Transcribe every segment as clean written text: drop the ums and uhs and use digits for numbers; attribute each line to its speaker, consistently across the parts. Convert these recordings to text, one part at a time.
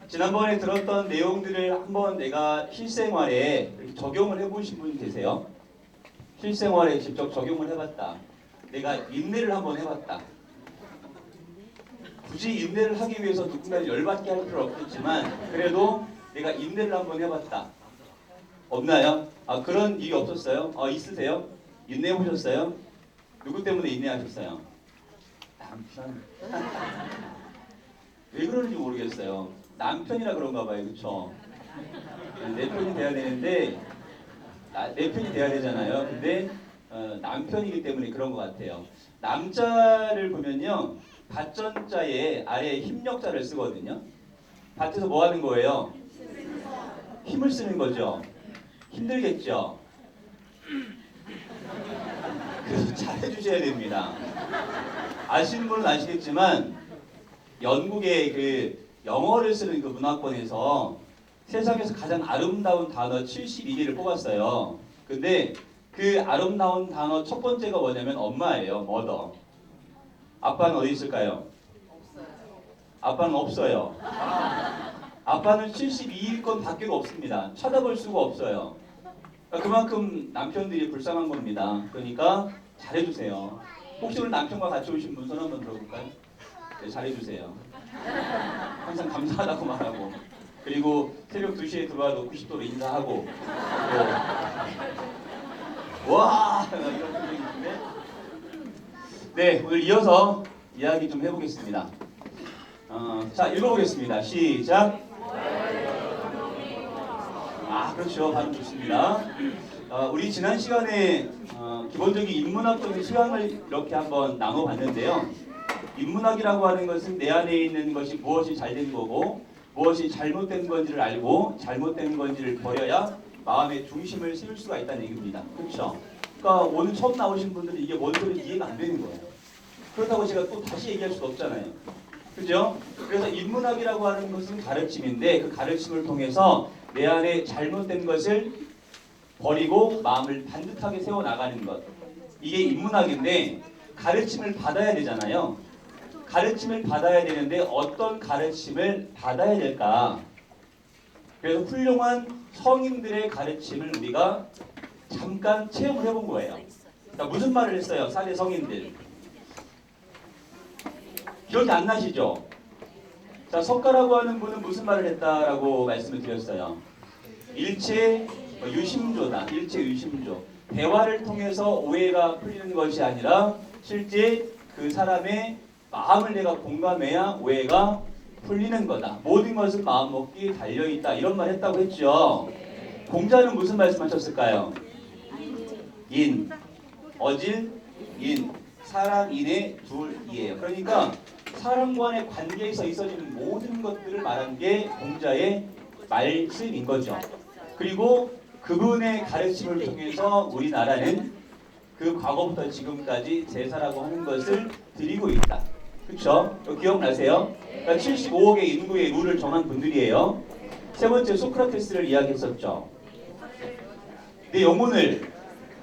Speaker 1: 지난번에 들었던 내용들을 한번 내가 실생활에 이렇게 적용을 해보신 분 계세요? 실생활에 직접 적용을 해봤다. 내가 인내를 한번 해봤다. 굳이 인내를 하기 위해서 누군가를 열받게 할 필요 없겠지만 그래도 내가 인내를 한번 해봤다. 없나요? 그런 일이 없었어요? 있으세요? 인내해 보셨어요? 누구 때문에 인내하셨어요? 남편. 왜 그러는지 모르겠어요. 남편이라 그런가 봐요. 그쵸? 내 편이 돼야 되는데 내 편이 돼야 되잖아요. 근데 남편이기 때문에 그런 것 같아요. 남자를 보면요. 밭전자에 아래에 힘력자를 쓰거든요. 밭에서 뭐 하는 거예요? 힘을 쓰는 거죠. 힘들겠죠. 그래서 잘해주셔야 됩니다. 아시는 분은 아시겠지만 영국의 그 영어를 쓰는 그 문화권에서 세상에서 가장 아름다운 단어 72개를 뽑았어요. 근데 그 아름다운 단어 첫 번째가 뭐냐면 엄마예요. mother. 아빠는 어디 있을까요? 아빠는 없어요. 아빠는 72건 밖에 없습니다. 찾아볼 수가 없어요. 그만큼 남편들이 불쌍한 겁니다. 그러니까 잘해주세요. 혹시 오늘 남편과 같이 오신 분 손 한번 들어볼까요? 네, 잘해주세요. 항상 감사하다고 말하고 그리고 새벽 2시에 들어와도 90도로 인사하고 와 이런 표정이 있는데 네 오늘 이어서 이야기 좀 해보겠습니다. 자 읽어보겠습니다. 시작. 그렇죠. 발음 좋습니다. 우리 지난 시간에 기본적인 인문학적인 수양을 이렇게 한번 나눠봤는데요. 인문학이라고 하는 것은 내 안에 있는 것이 무엇이 잘된 거고 무엇이 잘못된 건지를 알고 잘못된 건지를 버려야 마음의 중심을 세울 수가 있다는 얘기입니다. 그렇죠? 그러니까 오늘 처음 나오신 분들은 이게 뭔 소리인지 이해가 안 되는 거예요. 그렇다고 제가 또 다시 얘기할 수가 없잖아요. 그죠? 그래서 인문학이라고 하는 것은 가르침인데 그 가르침을 통해서 내 안에 잘못된 것을 버리고 마음을 반듯하게 세워나가는 것. 이게 인문학인데 가르침을 받아야 되잖아요. 가르침을 받아야 되는데 어떤 가르침을 받아야 될까? 그래서 훌륭한 성인들의 가르침을 우리가 잠깐 체험을 해본 거예요. 그러니까 무슨 말을 했어요? 사대 성인들. 기억이 안 나시죠? 자, 석가라고 하는 분은 무슨 말을 했다라고 말씀을 드렸어요. 일체 유심조다. 일체 유심조. 대화를 통해서 오해가 풀리는 것이 아니라 실제 그 사람의 마음을 내가 공감해야 오해가 풀리는 거다. 모든 것은 마음먹기에 달려있다. 이런 말 했다고 했죠. 공자는 무슨 말씀하셨을까요? 인, 어질, 인, 사람, 인의 둘이에요. 그러니까 사람 간의 관계에서 있어지는 모든 것들을 말한 게 공자의 말씀인 거죠. 그리고 그분의 가르침을 통해서 우리나라는 그 과거부터 지금까지 제사라고 하는 것을 드리고 있다. 그렇죠? 기억나세요? 그러니까 75억의 인구의 룰을 정한 분들이에요. 세 번째 소크라테스를 이야기했었죠. 내 영혼을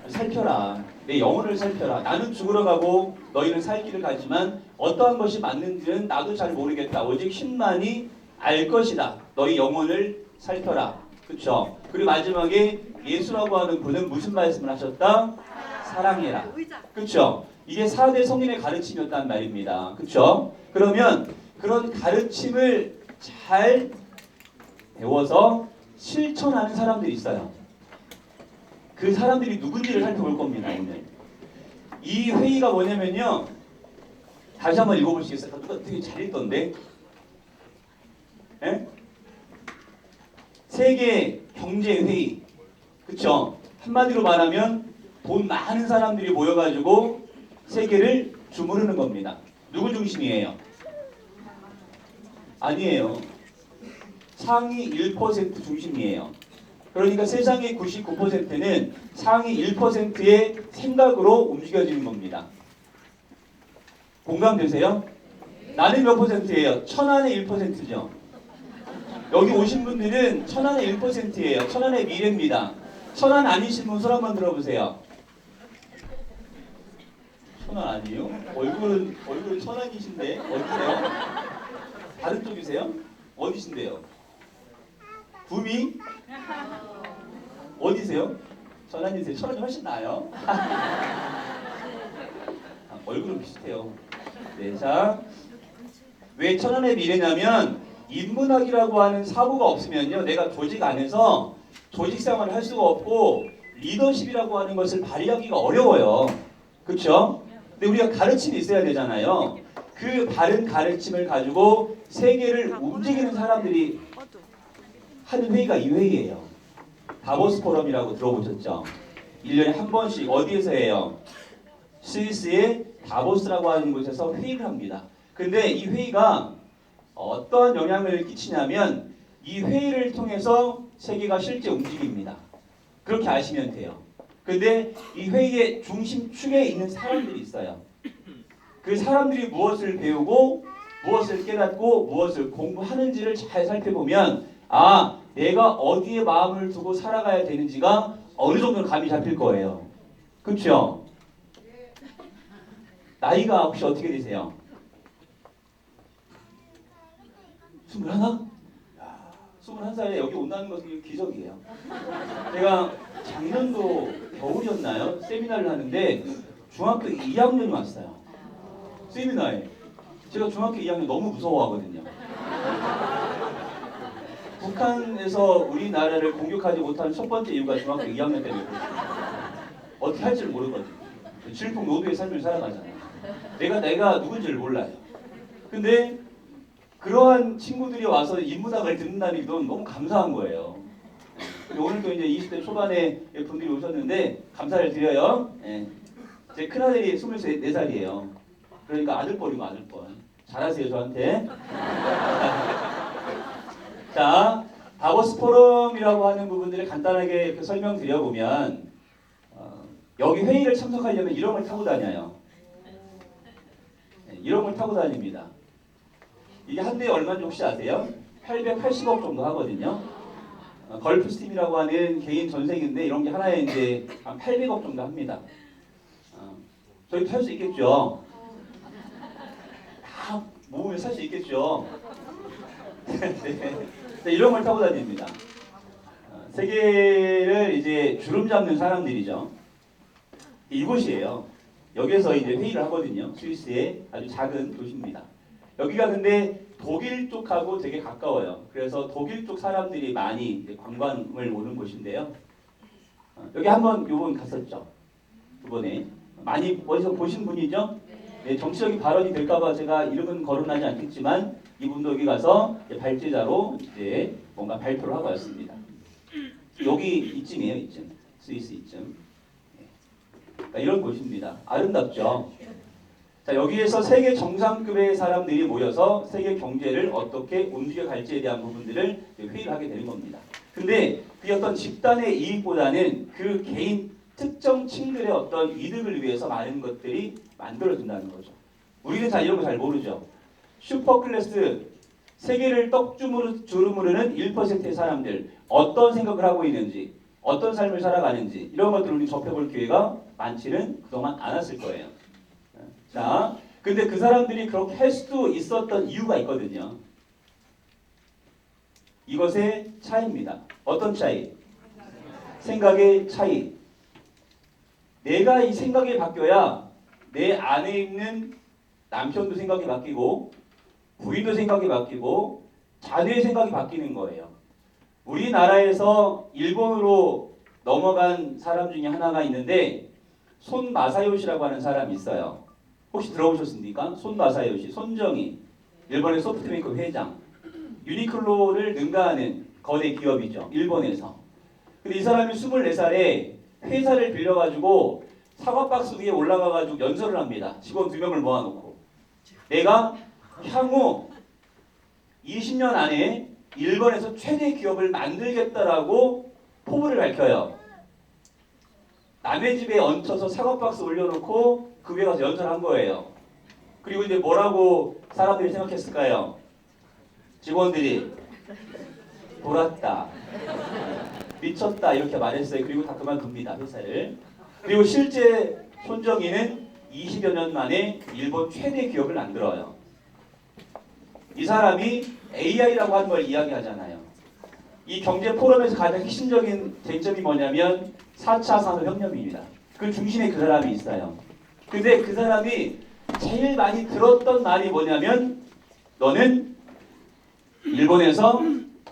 Speaker 1: 살펴라. 내 영혼을 살펴라. 나는 죽으러 가고 너희는 살 길을 가지만 어떠한 것이 맞는지는 나도 잘 모르겠다. 오직 신만이 알 것이다. 너희 영혼을 살펴라. 그렇죠? 그리고 마지막에 예수라고 하는 분은 무슨 말씀을 하셨다? 사랑해라. 그렇죠? 이게 4대 성인의 가르침이었단 말입니다. 그렇죠? 그러면 그런 가르침을 잘 배워서 실천하는 사람들이 있어요. 그 사람들이 누군지를 살펴볼 겁니다. 오늘. 이 회의가 뭐냐면요. 다시 한번 읽어보시겠어요? 누가 되게 잘 읽던데. 예? 세계 경제회의. 그쵸? 한마디로 말하면 돈 많은 사람들이 모여가지고 세계를 주무르는 겁니다. 누구 중심이에요? 아니에요. 상위 1% 중심이에요. 그러니까 세상의 99%는 상위 1%의 생각으로 움직여지는 겁니다. 공감되세요? 나는 몇 %예요? 1000안의 1%죠. 여기 오신 분들은 1000안의 1%예요. 1000안의 미래입니다. 1000안 아니신 분 손 한번 들어보세요. 1000안 아니에요? 얼굴은 1000안이신데 어디세요? 다른 쪽이세요? 어디신데요? 구미? 어디세요? 전환이세요? 천안이 훨씬 나아요. 얼굴은 비슷해요. 네, 자, 왜 천안의 미래냐면 인문학이라고 하는 사고가 없으면요, 내가 조직 안에서 조직 생활을 할 수가 없고 리더십이라고 하는 것을 발휘하기가 어려워요. 그렇죠? 근데 우리가 가르침이 있어야 되잖아요. 그 바른 가르침을 가지고 세계를 움직이는 사람들이 하는 회의가 이 회의예요. 다보스 포럼이라고 들어보셨죠? 1년에 한 번씩 어디에서 해요? 스위스의 다보스라고 하는 곳에서 회의를 합니다. 근데 이 회의가 어떠한 영향을 끼치냐면 이 회의를 통해서 세계가 실제 움직입니다. 그렇게 아시면 돼요. 근데 이 회의의 중심축에 있는 사람들이 있어요. 그 사람들이 무엇을 배우고 무엇을 깨닫고 무엇을 공부하는지를 잘 살펴보면 아, 내가 어디에 마음을 두고 살아가야 되는지가 어느 정도 감이 잡힐 거예요. 그렇죠? 나이가 혹시 어떻게 되세요? 21? 21살에 여기 온다는 것은 기적이에요. 제가 작년도 겨울이었나요? 세미나를 하는데 중학교 2학년이 왔어요. 세미나에. 제가 중학교 2학년 너무 무서워하거든요. 북한에서 우리나라를 공격하지 못하는 첫 번째 이유가 중학교 2학년 때문에 어떻게 할 줄 모르거든요. 질풍 노도의 삶을 살아가잖아요. 내가 누군지를 몰라요. 근데 그러한 친구들이 와서 인문학을 듣는다는 게 너무 감사한 거예요. 오늘도 이제 20대 초반에 분들이 오셨는데 감사를 드려요. 예. 제 큰아들이 24살이에요. 그러니까 아들뻘이고 아들뻘. 잘하세요 저한테. 자, 다보스 포럼이라고 하는 부분들을 간단하게 이렇게 설명드려보면 여기 회의를 참석하려면 이런 걸 타고 다녀요. 네, 이런 걸 타고 다닙니다. 이게 한 대에 얼마인지 혹시 아세요? 880억 정도 하거든요. 걸프스팀이라고 하는 개인 전생인데 이런 게 하나에 이제 한 800억 정도 합니다. 저희 탈 수 있겠죠? 다 모으면 살 수 있겠죠? 네, 이런 걸 타고 다닙니다. 세계를 이제 주름 잡는 사람들이죠. 이곳이에요. 여기서 이제 회의를 하거든요. 스위스의 아주 작은 도시입니다. 여기가 근데 독일 쪽하고 되게 가까워요. 그래서 독일 쪽 사람들이 많이 관광을 오는 곳인데요. 여기 한번 요번 갔었죠. 이번에 많이 어디서 보신 분이죠? 네, 정치적인 발언이 될까봐 제가 이름은 거론하지 않겠지만 이분도 여기 가서 발제자로 이제 뭔가 발표를 하고 왔습니다. 여기 이쯤이에요, 이쯤. 스위스 이쯤. 네. 이런 곳입니다. 아름답죠? 자, 여기에서 세계 정상급의 사람들이 모여서 세계 경제를 어떻게 움직여 갈지에 대한 부분들을 회의를 하게 되는 겁니다. 근데 그 어떤 집단의 이익보다는 그 개인 특정 층들의 어떤 이득을 위해서 많은 것들이 만들어진다는 거죠. 우리는 다 이런 거 잘 모르죠. 슈퍼클래스 세계를 떡주무르는 1%의 사람들 어떤 생각을 하고 있는지 어떤 삶을 살아가는지 이런 것들을 우리 접해볼 기회가 많지는 그동안 않았을 거예요. 자, 근데 그 사람들이 그렇게 할 수도 있었던 이유가 있거든요. 이것의 차이입니다. 어떤 차이? 생각의 차이. 내가 이 생각이 바뀌어야 내 안에 있는 남편도 생각이 바뀌고 부인도 생각이 바뀌고 자녀의 생각이 바뀌는 거예요. 우리나라에서 일본으로 넘어간 사람 중에 하나가 있는데 손 마사요시라고 하는 사람이 있어요. 혹시 들어보셨습니까? 손 마사요시, 손정희, 일본의 소프트뱅크 회장, 유니클로를 능가하는 거대 기업이죠. 일본에서. 근데 이 사람이 24살에 회사를 빌려가지고 사과박스 위에 올라가가지고 연설을 합니다. 직원 2명을 모아놓고. 내가 향후 20년 안에 일본에서 최대 기업을 만들겠다라고 포부를 밝혀요. 남의 집에 얹혀서 사과박스 올려놓고 그 위에 가서 연설한 거예요. 그리고 이제 뭐라고 사람들이 생각했을까요? 직원들이 돌았다, 미쳤다 이렇게 말했어요. 그리고 다 그만둡니다, 회사를. 그리고 실제 손정희는 20여 년 만에 일본 최대 기업을 만들어요. 이 사람이 AI라고 하는 걸 이야기하잖아요. 이 경제 포럼에서 가장 핵심적인 쟁점이 뭐냐면 4차 산업혁명입니다. 그 중심에 그 사람이 있어요. 근데 그 사람이 제일 많이 들었던 말이 뭐냐면 너는 일본에서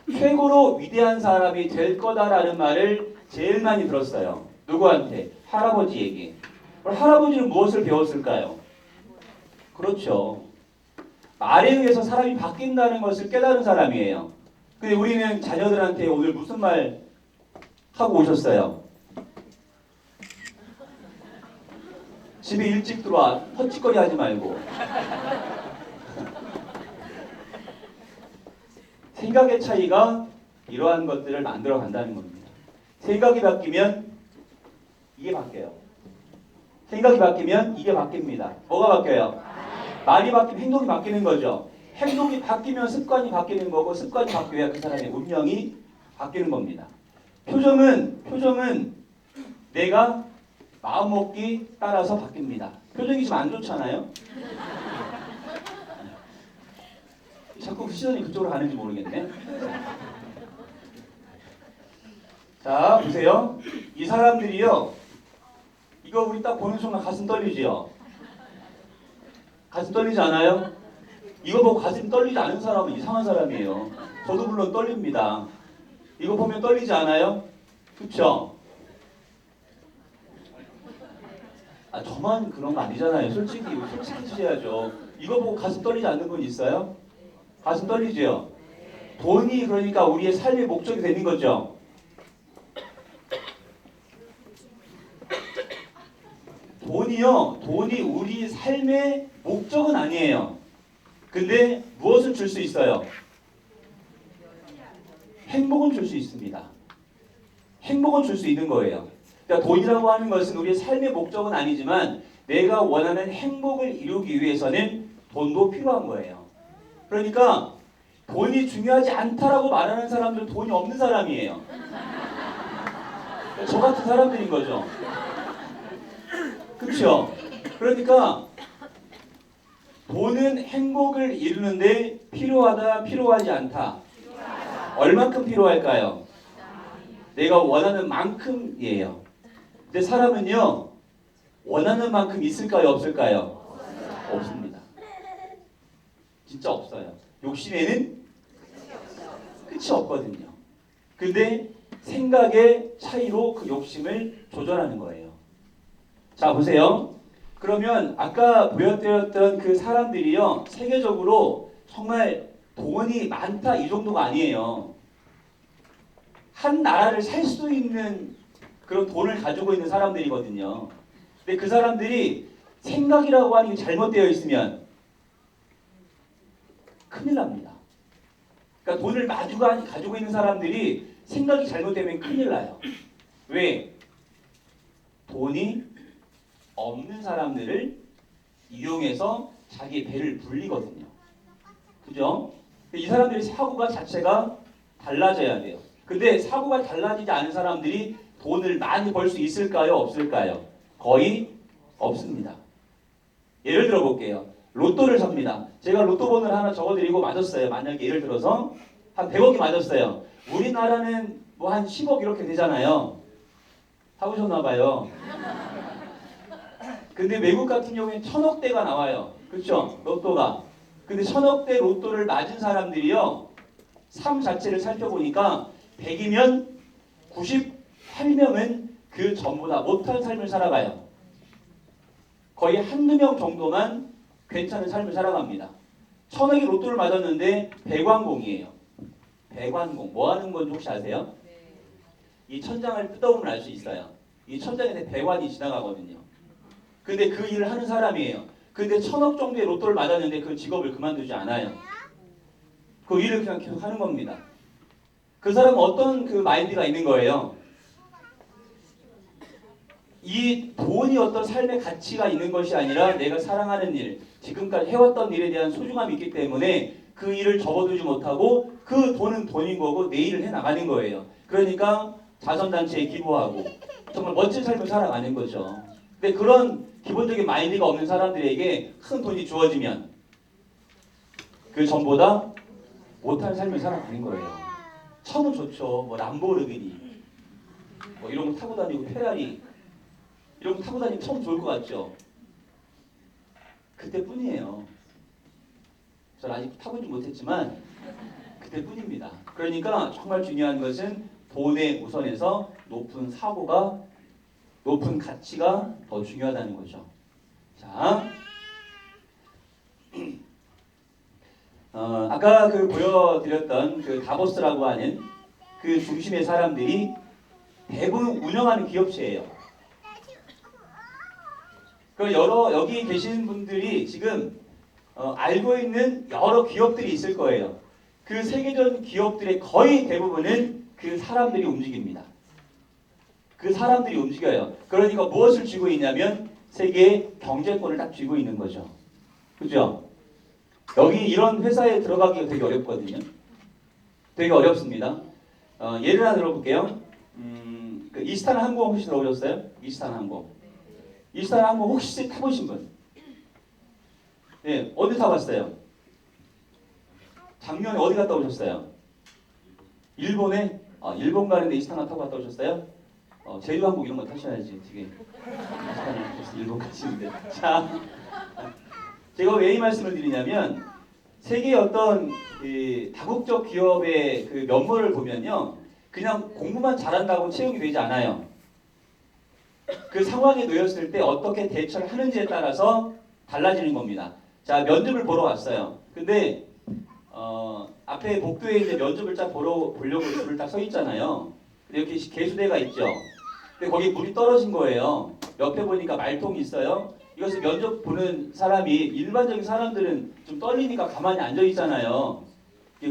Speaker 1: 최고로 위대한 사람이 될 거다라는 말을 제일 많이 들었어요. 누구한테? 할아버지에게. 그럼 할아버지는 무엇을 배웠을까요? 그렇죠. 말에 의해서 사람이 바뀐다는 것을 깨달은 사람이에요. 근데 우리는 자녀들한테 오늘 무슨 말 하고 오셨어요? 집에 일찍 들어와. 헛짓거리 하지 말고. 생각의 차이가 이러한 것들을 만들어 간다는 겁니다. 생각이 바뀌면 이게 바뀌어요. 생각이 바뀌면 이게 바뀝니다. 뭐가 바뀌어요? 말이 바뀌면 행동이 바뀌는 거죠. 행동이 바뀌면 습관이 바뀌는 거고 습관이 바뀌어야 그 사람의 운명이 바뀌는 겁니다. 표정은 내가 마음먹기 따라서 바뀝니다. 표정이 좀 안 좋잖아요. 자꾸 시선이 그쪽으로 가는지 모르겠네. 자, 보세요. 이 사람들이요. 이거 우리 딱 보는 순간 가슴 떨리지요? 가슴 떨리지 않아요? 이거 보고 가슴 떨리지 않은 사람은 이상한 사람이에요. 저도 물론 떨립니다. 이거 보면 떨리지 않아요? 그쵸? 아, 저만 그런 거 아니잖아요. 솔직해지셔야죠. 이거 보고 가슴 떨리지 않는 분 있어요? 가슴 떨리지요? 돈이 그러니까 우리의 삶의 목적이 되는 거죠. 돈이 우리 삶의 목적은 아니에요. 근데 무엇을 줄 수 있어요? 행복은 줄 수 있습니다. 행복은 줄 수 있는 거예요. 그러니까 돈이라고 하는 것은 우리의 삶의 목적은 아니지만 내가 원하는 행복을 이루기 위해서는 돈도 필요한 거예요. 그러니까 돈이 중요하지 않다라고 말하는 사람들은 돈이 없는 사람이에요. 저 같은 사람들인 거죠. 그렇죠? 그러니까 돈은 행복을 이루는데 필요하다, 필요하지 않다. 얼만큼 필요할까요? 내가 원하는 만큼이에요. 근데 사람은요, 원하는 만큼 있을까요, 없을까요? 없습니다. 진짜 없어요. 욕심에는 끝이 없거든요. 근데 생각의 차이로 그 욕심을 조절하는 거예요. 자, 보세요. 그러면 아까 보여드렸던 그 사람들이요, 세계적으로 정말 돈이 많다 이 정도가 아니에요. 한 나라를 살 수 있는 그런 돈을 가지고 있는 사람들이거든요. 근데 그 사람들이 생각이라고 하는 게 잘못되어 있으면 큰일 납니다. 그러니까 돈을 가지고 있는 사람들이 생각이 잘못되면 큰일 나요. 왜? 돈이 없는 사람들을 이용해서 자기 배를 불리거든요. 그죠? 이 사람들의 사고가 자체가 달라져야 돼요. 근데 사고가 달라지지 않은 사람들이 돈을 많이 벌 수 있을까요? 없을까요? 거의 없습니다. 예를 들어 볼게요. 로또를 삽니다. 제가 로또 번호를 하나 적어드리고 맞았어요. 만약에 예를 들어서 한 100억이 맞았어요. 우리나라는 뭐 한 10억 이렇게 되잖아요. 사보셨나 봐요. 근데 외국 같은 경우에는 1000억대가 나와요. 그렇죠? 로또가. 근데 1000억대 로또를 맞은 사람들이요. 삶 자체를 살펴보니까 100이면 98명은 그 전보다 못한 삶을 살아가요. 거의 한두 명 정도만 괜찮은 삶을 살아갑니다. 1000억의 로또를 맞았는데 배관공이에요. 배관공. 뭐 하는 건지 혹시 아세요? 이 천장을 뜯어보면 알 수 있어요. 이 천장에 배관이 지나가거든요. 근데 그 일을 하는 사람이에요. 근데 1000억 정도의 로또를 맞았는데 그 직업을 그만두지 않아요. 그 일을 그냥 계속 하는 겁니다. 그 사람은 어떤 그 마인드가 있는 거예요? 이 돈이 어떤 삶의 가치가 있는 것이 아니라 내가 사랑하는 일, 지금까지 해왔던 일에 대한 소중함이 있기 때문에 그 일을 접어두지 못하고 그 돈은 돈인 거고 내 일을 해나가는 거예요. 그러니까 자선단체에 기부하고 정말 멋진 삶을 살아가는 거죠. 근데 그런 기본적인 마인드가 없는 사람들에게 큰 돈이 주어지면 그 전보다 못한 삶을 살아가는 거예요. 차는 좋죠. 뭐 람보르기니 뭐 이런 거 타고 다니고 페라리 이런 거 타고 다니면 참 좋을 것 같죠. 그때뿐이에요. 저는 아직 타보지 못했지만 그때뿐입니다. 그러니까 정말 중요한 것은 돈에 우선해서 높은 사고가 높은 가치가 더 중요하다는 거죠. 자, 아까 그 보여드렸던 그 다보스라고 하는 그 중심의 사람들이 대부분 운영하는 기업체예요. 그 여기 계신 분들이 지금 알고 있는 여러 기업들이 있을 거예요. 그 세계적 기업들의 거의 대부분은 그 사람들이 움직입니다. 그 사람들이 움직여요. 그러니까 무엇을 쥐고 있냐면 세계의 경제권을 딱 쥐고 있는 거죠. 그죠? 여기 이런 회사에 들어가기가 되게 어렵거든요. 되게 어렵습니다. 예를 하나 들어볼게요. 그 이스탄 항공 혹시 들어보셨어요? 이스탄 항공. 이스탄 항공 혹시 타보신 분? 네, 어디 타봤어요? 작년에 어디 갔다 오셨어요? 일본에? 일본 가는데 이스탄 타고 갔다 오셨어요? 제주항공 이런 거 타셔야지. 되게 일본 가시는데. 자, 제가 왜 이 말씀을 드리냐면 세계의 어떤 다국적 기업의 그 면모를 보면요, 그냥 공부만 잘한다고 채용이 되지 않아요. 그 상황에 놓였을 때 어떻게 대처를 하는지에 따라서 달라지는 겁니다. 자, 면접을 보러 왔어요. 근데 앞에 복도에 이제 면접을 딱 보려고 줄을 딱 서 있잖아요. 근데 이렇게 개수대가 있죠. 근데 거기 물이 떨어진 거예요. 옆에 보니까 말통이 있어요. 이것을 면접 보는 사람이 일반적인 사람들은 좀 떨리니까 가만히 앉아 있잖아요.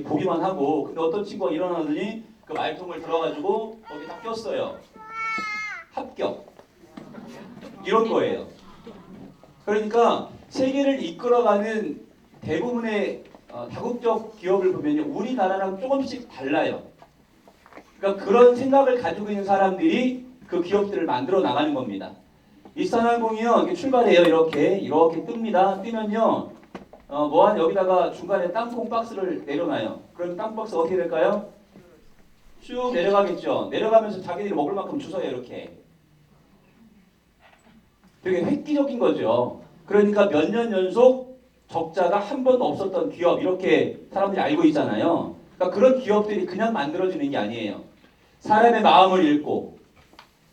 Speaker 1: 보기만 하고. 근데 어떤 친구가 일어나더니 그 말통을 들어가지고 거기 딱 꼈어요. 합격. 이런 거예요. 그러니까 세계를 이끌어가는 대부분의 다국적 기업을 보면 우리나라랑 조금씩 달라요. 그러니까 그런 생각을 가지고 있는 사람들이 그 기업들을 만들어 나가는 겁니다. 이스탄항공이요, 이렇게 출발해요. 이렇게 뜹니다. 뛰면요, 뭐한 여기다가 중간에 땅콩 박스를 내려놔요. 그럼 땅콩 박스 어떻게 될까요? 쭉 내려가겠죠. 내려가면서 자기들이 먹을 만큼 주워요. 이렇게. 되게 획기적인 거죠. 그러니까 몇 년 연속 적자가 한 번도 없었던 기업, 이렇게 사람들이 알고 있잖아요. 그러니까 그런 기업들이 그냥 만들어지는 게 아니에요. 사람의 마음을 읽고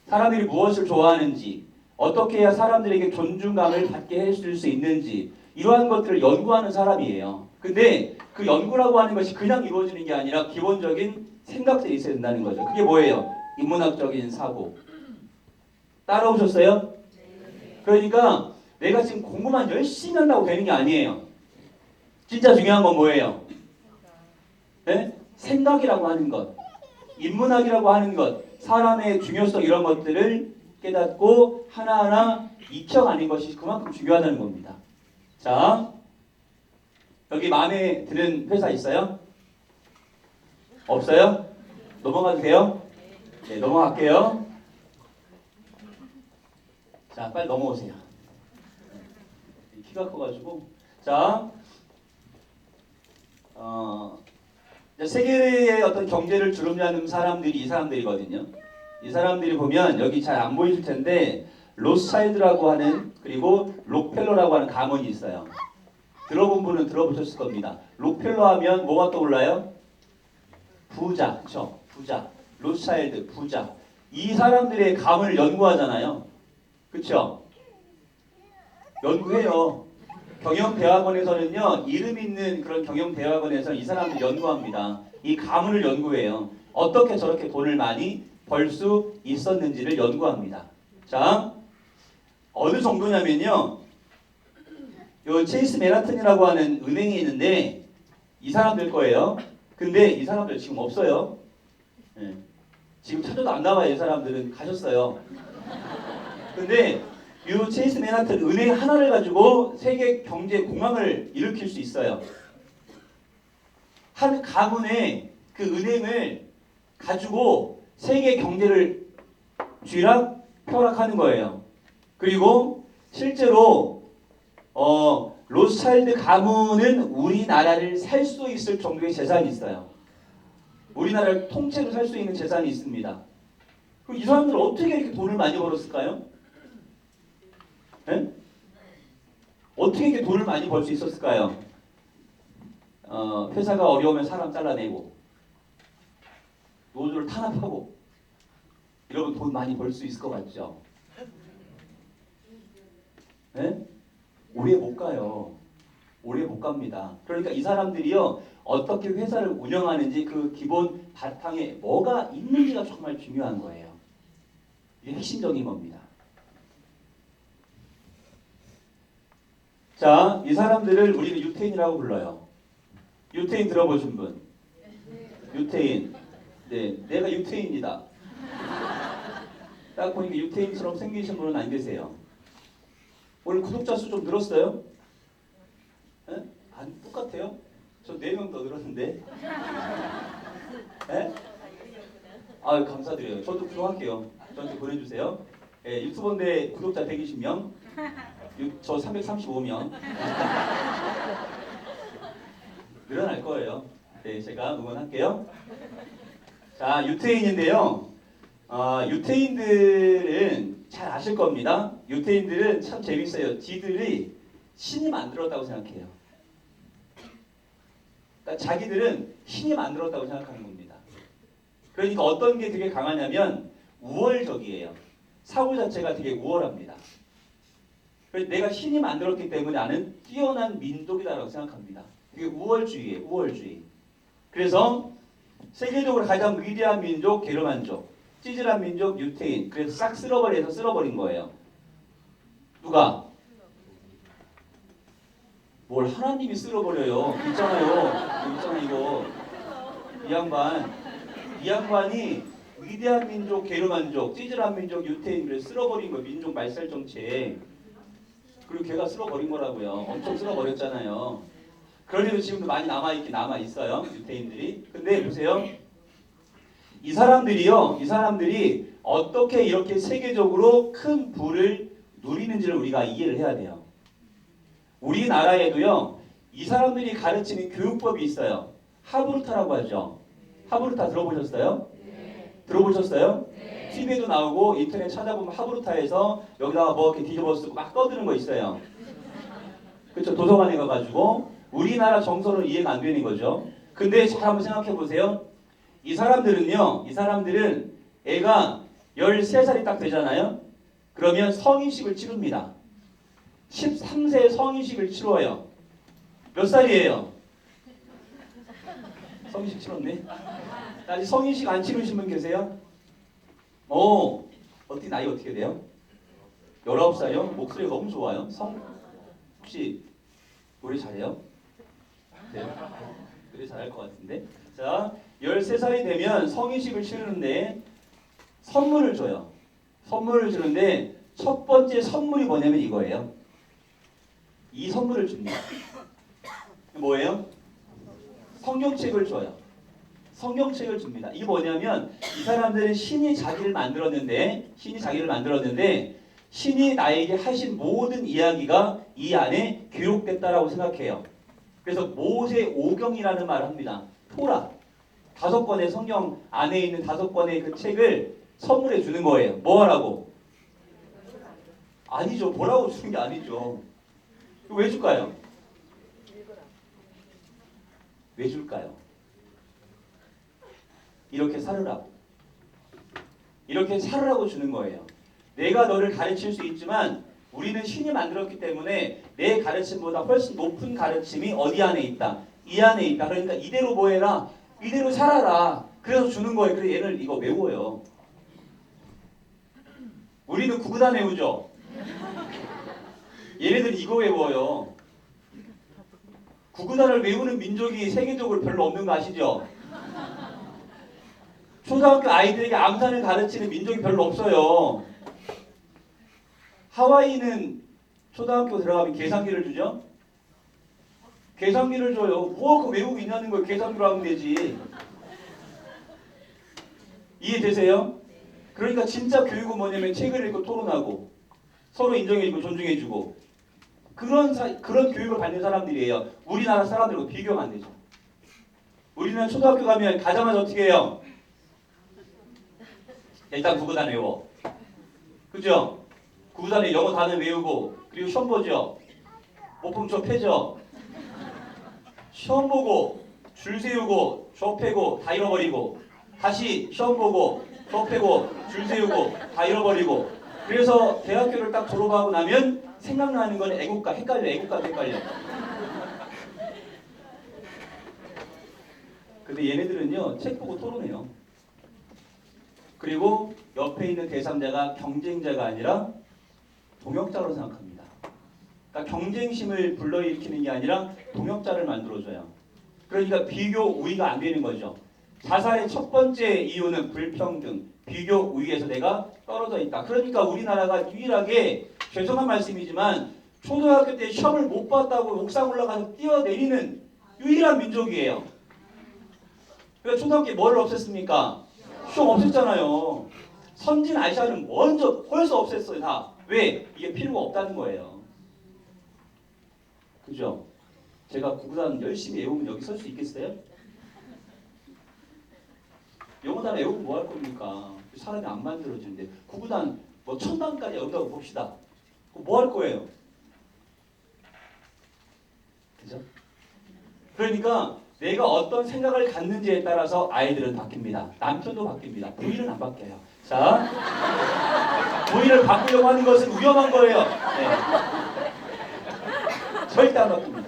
Speaker 1: 사람들이 무엇을 좋아하는지, 어떻게 해야 사람들에게 존중감을 받게 해줄 수 있는지, 이러한 것들을 연구하는 사람이에요. 근데 그 연구라고 하는 것이 그냥 이루어지는 게 아니라 기본적인 생각들이 있어야 된다는 거죠. 그게 뭐예요? 인문학적인 사고. 따라오셨어요? 그러니까 내가 지금 공부만 열심히 한다고 되는 게 아니에요. 진짜 중요한 건 뭐예요? 네? 생각이라고 하는 것, 인문학이라고 하는 것, 사람의 중요성, 이런 것들을 깨닫고 하나하나 익혀가는 것이 그만큼 중요하다는 겁니다. 자, 여기 마음에 드는 회사 있어요? 없어요? 넘어가도 돼요? 네, 넘어갈게요. 자, 빨리 넘어오세요. 키가 커가지고. 자, 세계의 어떤 경제를 주름잡는 사람들이 이 사람들이거든요. 이 사람들이 보면 여기 잘 안 보이실 텐데 로스차일드라고 하는, 그리고 록펠러라고 하는 가문이 있어요. 들어본 분은 들어보셨을 겁니다. 록펠러 하면 뭐가 떠올라요? 부자, 그렇죠? 부자. 로스차일드, 부자. 이 사람들의 가문을 연구하잖아요. 그렇죠? 연구해요. 경영대학원에서는요, 이름 있는 그런 경영대학원에서 이 사람들 연구합니다. 이 가문을 연구해요. 어떻게 저렇게 돈을 많이 벌 수 있었는지를 연구합니다. 자, 어느 정도냐면요, 요 체이스 맨하튼이라고 하는 은행이 있는데 이 사람들 거예요. 근데 이 사람들 지금 없어요. 네. 지금 찾아도 안 나와요. 이 사람들은 가셨어요. 근데 이 체이스 맨하튼 은행 하나를 가지고 세계 경제 공황을 일으킬 수 있어요. 한 가문의 그 은행을 가지고 세계 경제를 쥐락펴락하는 거예요. 그리고 실제로 로스차일드 가문은 우리나라를 살 수 있을 정도의 재산이 있어요. 우리나라를 통째로 살 수 있는 재산이 있습니다. 그럼 이 사람들은 어떻게 이렇게 돈을 많이 벌었을까요? 네? 어떻게 이렇게 돈을 많이 벌 수 있었을까요? 회사가 어려우면 사람 잘라내고 노조를 탄압하고 이러면 돈 많이 벌 수 있을 것 같죠? 네? 오래 못 가요. 오래 못 갑니다. 그러니까 이 사람들이요 어떻게 회사를 운영하는지 그 기본 바탕에 뭐가 있는지가 정말 중요한 거예요. 이게 핵심적인 겁니다. 자, 이 사람들을 우리는 유태인이라고 불러요. 유태인 들어보신 분? 유태인. 네, 내가 유태인이다. 딱 보니까 유태인처럼 생기신 분은 안 계세요. 오늘 구독자 수 좀 늘었어요? 네? 안 똑같아요? 저 4명 더 늘었는데. 네? 아유 감사드려요. 저도 구독할게요. 저한테 보내주세요. 네, 유튜버인데 구독자 120명, 저 335명. 늘어날 거예요. 네, 제가 응원할게요. 자, 유태인인데요. 유태인들은 잘 아실 겁니다. 유태인들은 참 재밌어요. 지들이 신이 만들었다고 생각해요. 그러니까 자기들은 신이 만들었다고 생각하는 겁니다. 그러니까 어떤 게 되게 강하냐면 우월적이에요. 사고 자체가 되게 우월합니다. 그래서 내가 신이 만들었기 때문에 나는 뛰어난 민족이다라고 생각합니다. 그게 우월주의예요. 우월주의. 그래서 세계적으로 가장 위대한 민족 게르만족, 찌질한 민족 유태인. 그래서 싹 쓸어버려서 쓸어버린 거예요. 누가? 뭘 하나님이 쓸어버려요. 있잖아요. 여기 있잖아 이거. 이 양반이 위대한 민족 게르만족, 찌질한 민족 유태인 그래서 쓸어버린 거예요. 민족 말살 정책. 그리고 걔가 쓸어버린 거라고요. 엄청 쓸어버렸잖아요. 그런데도 지금도 많이 남아있어요. 유태인들이. 근데 보세요. 이 사람들이 어떻게 이렇게 세계적으로 큰 부를 누리는지를 우리가 이해를 해야 돼요. 우리나라에도요. 이 사람들이 가르치는 교육법이 있어요. 하브루타라고 하죠. 하브루타 들어보셨어요? 네. 들어보셨어요? 네. TV에도 나오고 인터넷 찾아보면 하브루타에서 여기다가 뭐 이렇게 뒤집어 쓰고 막 떠드는 거 있어요. 그렇죠. 도서관에 가가지고 우리나라 정서는 이해가 안 되는 거죠. 근데 잘 한번 생각해 보세요. 이 사람들은 애가 13살이 딱 되잖아요. 그러면 성인식을 치릅니다. 13세 성인식을 치러요. 몇 살이에요? 성인식 치렀네. 아직 성인식 안 치르신 분 계세요? 어떻게 나이 어떻게 돼요? 19살이요? 목소리가 너무 좋아요. 혹시 노래 잘해요? 네. 노래 잘할 것 같은데. 자, 13살이 되면 성인식을 치르는데 선물을 줘요. 선물을 주는데 첫 번째 선물이 뭐냐면 이거예요. 이 선물을 줍니다. 뭐예요? 성경책을 줘요. 성경책을 줍니다. 이게 뭐냐면 이 사람들은 신이 자기를 만들었는데 신이 나에게 하신 모든 이야기가 이 안에 기록됐다라고 생각해요. 그래서 모세오경이라는 말을 합니다. 토라. 5권의 성경 안에 있는 5권의 그 책을 선물해 주는 거예요. 뭐 하라고? 아니죠. 뭐라고 주는 게 아니죠. 왜 줄까요? 왜 줄까요? 이렇게 살으라고. 이렇게 살으라고 주는 거예요. 내가 너를 가르칠 수 있지만 우리는 신이 만들었기 때문에 내 가르침보다 훨씬 높은 가르침이 어디 안에 있다? 이 안에 있다. 그러니까 이대로 뭐 해라? 이대로 살아라. 그래서 주는 거예요. 그래서 얘를 이거 외워요. 우리는 구구단 외우죠? 얘네들 이거 외워요. 구구단을 외우는 민족이 세계적으로 별로 없는 거 아시죠? 초등학교 아이들에게 암산을 가르치는 민족이 별로 없어요. 하와이는 초등학교 들어가면 계산기를 주죠? 계산기를 줘요. 뭐 그 외우고 있냐는 걸 계산기로 하면 되지. 이해되세요? 그러니까 진짜 교육은 뭐냐면 책을 읽고 토론하고 서로 인정해주고 존중해주고 그런 교육을 받는 사람들이에요. 우리나라 사람들하고 비교가 안 되죠. 우리는 초등학교 가면 가자마자 어떻게 해요? 일단 구구단 외워. 그죠? 구구단에 영어 단어 외우고 그리고 시험 보죠. 모품조 패죠. 시험 보고 줄 세우고 조 패고 다 잃어버리고 다시 시험 보고 조 패고 줄 세우고 다 잃어버리고 그래서 대학교를 딱 졸업하고 나면 생각나는 건 애국가 애국가도 헷갈려. 근데 얘네들은요 책 보고 토론해요. 그리고 옆에 있는 제3자가 경쟁자가 아니라 동역자로 생각합니다. 그러니까 경쟁심을 불러일으키는 게 아니라 동역자를 만들어줘요. 그러니까 비교 우위가 안 되는 거죠. 자살의 첫 번째 이유는 불평등, 비교 우위에서 내가 떨어져 있다. 그러니까 우리나라가 유일하게 죄송한 말씀이지만 초등학교 때 시험을 못 봤다고 옥상 올라가서 뛰어내리는 유일한 민족이에요. 그러니까 초등학교에 뭐를 없앴습니까? 시험 없앴잖아요. 선진 아시아는 먼저 벌써 없앴어요 다. 왜? 이게 필요가 없다는 거예요. 그죠? 제가 구구단 열심히 외우면 여기 설 수 있겠어요? 영어 단어 외우면 뭐 할 겁니까? 사람이 안 만들어지는데 구구단 뭐 1000단까지 외운다고 봅시다. 뭐 할 거예요? 그죠? 그러니까 내가 어떤 생각을 갖는지에 따라서 아이들은 바뀝니다. 남편도 바뀝니다. 부인은 안 바뀌어요. 자, 부인을 바꾸려고 하는 것은 위험한 거예요. 네. 절대 안 바뀝니다.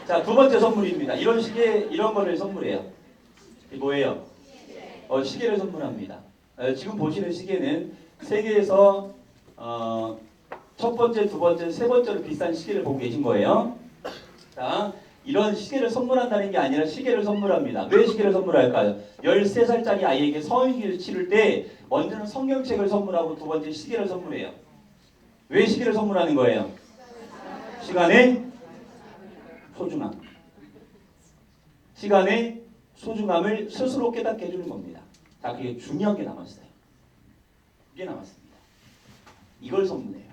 Speaker 1: 자, 두 번째 선물입니다. 이런 거를 선물해요. 이게 뭐예요? 시계를 선물합니다. 지금 보시는 시계는 세계에서 첫 번째, 두 번째, 세 번째로 비싼 시계를 보고 계신 거예요. 자, 이런 시계를 선물한다는 게 아니라 시계를 선물합니다. 왜 시계를 선물할까요? 13살짜리 아이에게 성인기를 치를 때 먼저는 성경책을 선물하고 두 번째 시계를 선물해요. 왜 시계를 선물하는 거예요? 시간의 소중함. 시간의 소중함을 스스로 깨닫게 해주는 겁니다. 자, 그게 중요한 게 남았어요. 이게 남았습니다. 이걸 선물해요.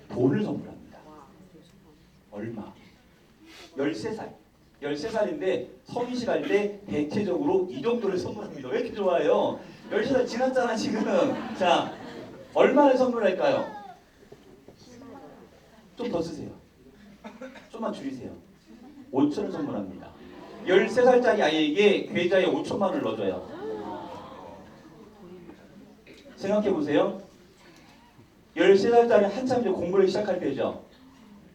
Speaker 1: 돈을 선물합니다. 얼마? 13살. 13살인데 성인식 할 때 대체적으로 이 정도를 선물합니다. 왜 이렇게 좋아해요? 13살 지났잖아 지금. 자, 얼마를 선물할까요? 좀 더 쓰세요. 좀만 줄이세요. 5천을 선물합니다. 13살짜리 아이에게 계좌에 5천만 원을 넣어줘요. 생각해보세요. 13살짜리 한참 이제 공부를 시작할 때죠.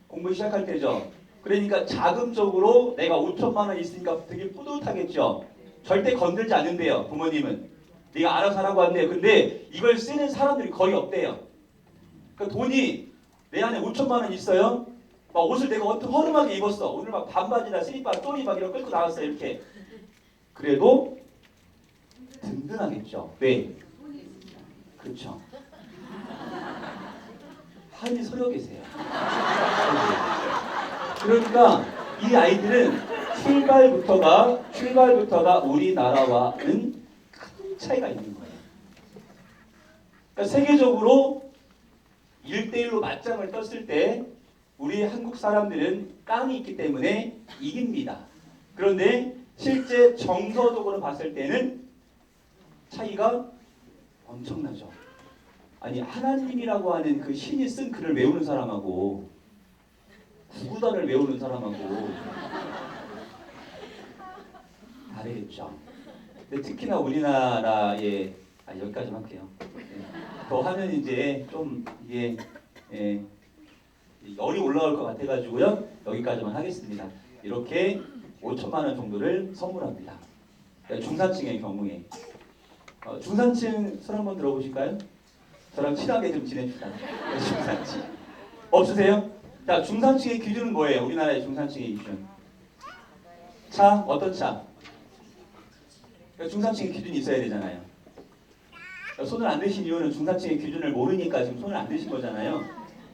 Speaker 1: 공부 시작할 때죠. 그러니까 자금적으로 내가 5천만 원 있으니까 되게 뿌듯하겠죠. 절대 건들지 않는데요. 부모님은. 네가 알아서 하라고 한대요. 근데 이걸 쓰는 사람들이 거의 없대요. 그 돈이 내 안에 5천만 원 있어요. 막 옷을 내가 허름하게 입었어. 오늘 막 반바지나 슬리퍼, 쪼리 막 이런 거 끌고 나왔어 이렇게. 그래도 든든하겠죠. 왜? 그렇죠. 한이 서려 계세요. 그러니까 이 아이들은 출발부터가 우리나라와는 큰 차이가 있는 거예요. 그러니까 세계적으로 1대1로 맞짱을 떴을 때 우리 한국 사람들은 땅이 있기 때문에 이깁니다. 그런데 실제 정서적으로 봤을 때는 차이가 엄청나죠. 아니 하나님이라고 하는 그 신이 쓴 글을 외우는 사람하고 구구단을 외우는 사람하고 다르겠죠. 근데 특히나 우리나라의 여기까지만 할게요. 더 하면 이제 좀 이게 열이 올라올 것 같아가지고요. 여기까지만 하겠습니다. 이렇게 5천만 원 정도를 선물합니다. 중산층의 경우에 중산층 손 한번 들어보실까요? 저랑 친하게 좀 지냅시다. 중산층 없으세요? 자, 중산층의 기준은 뭐예요? 우리나라의 중산층의 기준. 차? 어떤 차? 중산층의 기준이 있어야 되잖아요. 손을 안 드신 이유는 중산층의 기준을 모르니까 지금 손을 안 드신 거잖아요.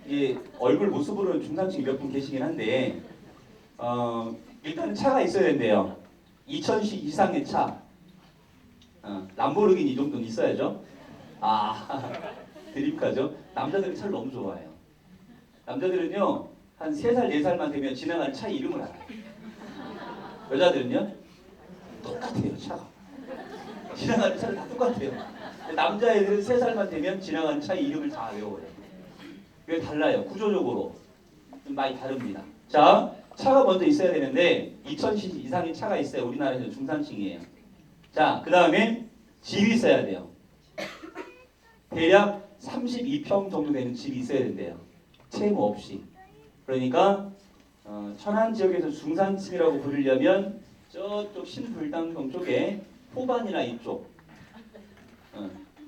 Speaker 1: 이게 얼굴 모습으로는 중산층이 몇 분 계시긴 한데 일단은 차가 있어야 된대요. 2000시 이상의 차. 람보르기니 이 정도는 있어야죠. 드림카죠. 남자들이 차를 너무 좋아해요. 남자들은요 한 3살 4살만 되면 지나가는 차 이름을 알아요. 여자들은요 똑같아요. 차가 지나가는 차는 다 똑같아요. 남자애들은 3살만 되면 지나가는 차 이름을 다 외워요. 이게 달라요. 구조적으로 좀 많이 다릅니다. 자, 차가 먼저 있어야 되는데 2000cc 이상의 차가 있어야 우리나라에서 중산층이에요. 자, 그 다음에 집이 있어야 돼요. 대략 32평 정도 되는 집이 있어야 된대요. 채무 없이. 그러니까 천안 지역에서 중산층이라고 부르려면 저쪽 신불당동 쪽에 포반이나 이쪽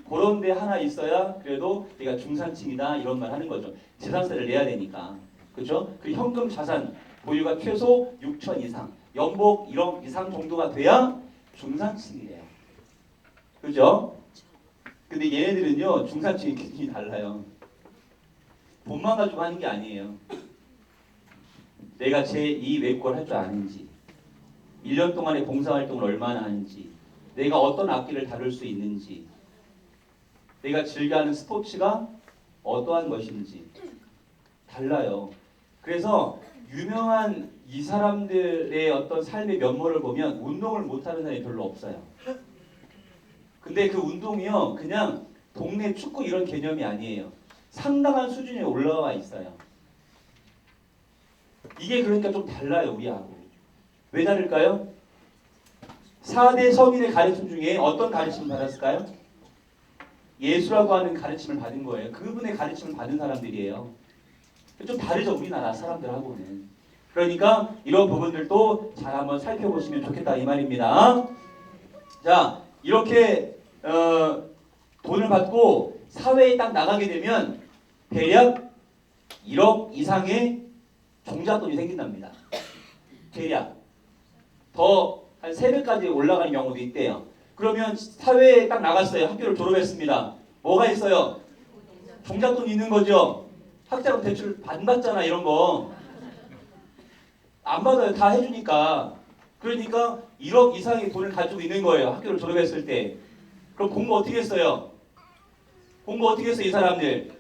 Speaker 1: 그런 데 하나 있어야 그래도 내가 중산층이다 이런 말 하는 거죠. 재산세를 내야 되니까. 그렇죠? 그 현금 자산 보유가 최소 6천 이상, 연봉 1억 이상 정도가 돼야 중산층이래요. 그죠? 근데 얘네들은요 중산층이 굉장히 달라요. 돈만 가지고 하는 게 아니에요. 내가 제2 외국어를 할 줄 아는지, 1년 동안의 봉사활동을 얼마나 하는지, 내가 어떤 악기를 다룰 수 있는지, 내가 즐겨하는 스포츠가 어떠한 것인지 달라요. 그래서 유명한 이 사람들의 어떤 삶의 면모를 보면 운동을 못하는 사람이 별로 없어요. 근데 그 운동이요 그냥 동네 축구 이런 개념이 아니에요. 상당한 수준에 올라와 있어요. 이게 그러니까 좀 달라요 우리하고. 왜 다를까요? 4대 성인의 가르침 중에 어떤 가르침을 받았을까요? 예수라고 하는 가르침을 받은 거예요. 그분의 가르침을 받은 사람들이에요. 좀 다르죠 우리나라 사람들하고는. 그러니까 이런 부분들도 잘 한번 살펴보시면 좋겠다 이 말입니다. 자 이렇게 돈을 받고 사회에 딱 나가게 되면 대략 1억 이상의 종잣돈이 생긴답니다. 대략 더 한 3배까지 올라가는 경우도 있대요. 그러면 사회에 딱 나갔어요. 학교를 졸업했습니다. 뭐가 있어요? 종잣돈이 있는 거죠. 학자금 대출 안 받잖아 이런 거. 안 받아요. 다 해주니까. 그러니까 1억 이상의 돈을 가지고 있는 거예요. 학교를 졸업했을 때. 그럼 공부 어떻게 했어요? 공부 어떻게 했어요 이 사람들?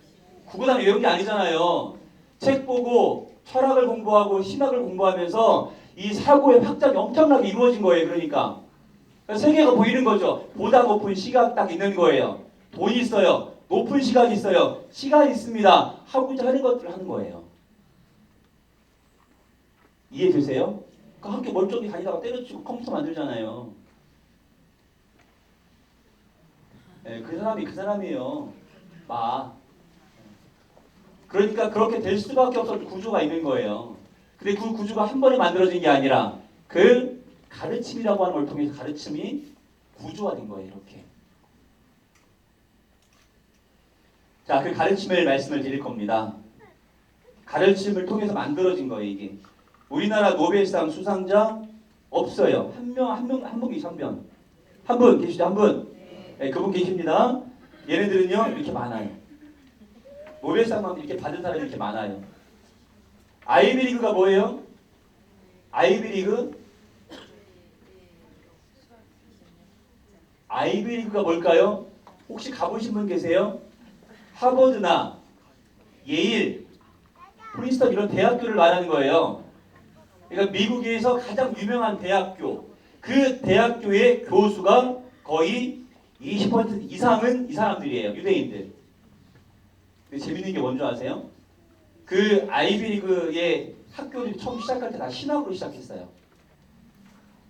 Speaker 1: 구구단 외운 게 아니잖아요. 책 보고 철학을 공부하고 신학을 공부하면서 이 사고의 확장이 엄청나게 이루어진 거예요. 그러니까 세계가 보이는 거죠. 보다 높은 시각 딱 있는 거예요. 돈이 있어요. 높은 시각이 있어요. 시간이 있습니다. 하고자 하는 것들을 하는 거예요. 이해되세요? 그 학교 멀쩡히 다니다가 때려치고 컴퓨터 만들잖아요. 네, 그 사람이 그 사람이에요. 그러니까 그렇게 될 수밖에 없었던 구조가 있는 거예요. 근데 그 구조가 한 번에 만들어진 게 아니라 그 가르침이라고 하는 걸 통해서 가르침이 구조화된 거예요. 이렇게. 자, 그 가르침을 말씀을 드릴 겁니다. 가르침을 통해서 만들어진 거예요. 이게. 우리나라 노벨상 수상자 없어요. 한 분 계시죠? 한 분 계시죠? 한 분? 네, 그분 계십니다. 얘네들은요 이렇게 많아요. 노벨상만 이렇게 받은 사람이 이렇게 많아요. 아이비리그가 뭐예요? 아이비리그가 뭘까요? 혹시 가보신 분 계세요? 하버드나 예일, 프린스턴 이런 대학교를 말하는 거예요. 그러니까 미국에서 가장 유명한 대학교, 그 대학교의 교수가 거의 20% 이상은 이 사람들이에요. 유대인들. 근데 재밌는 게 뭔지 아세요? 그 아이비리그의 학교들이 처음 시작할 때 다 신학으로 시작했어요.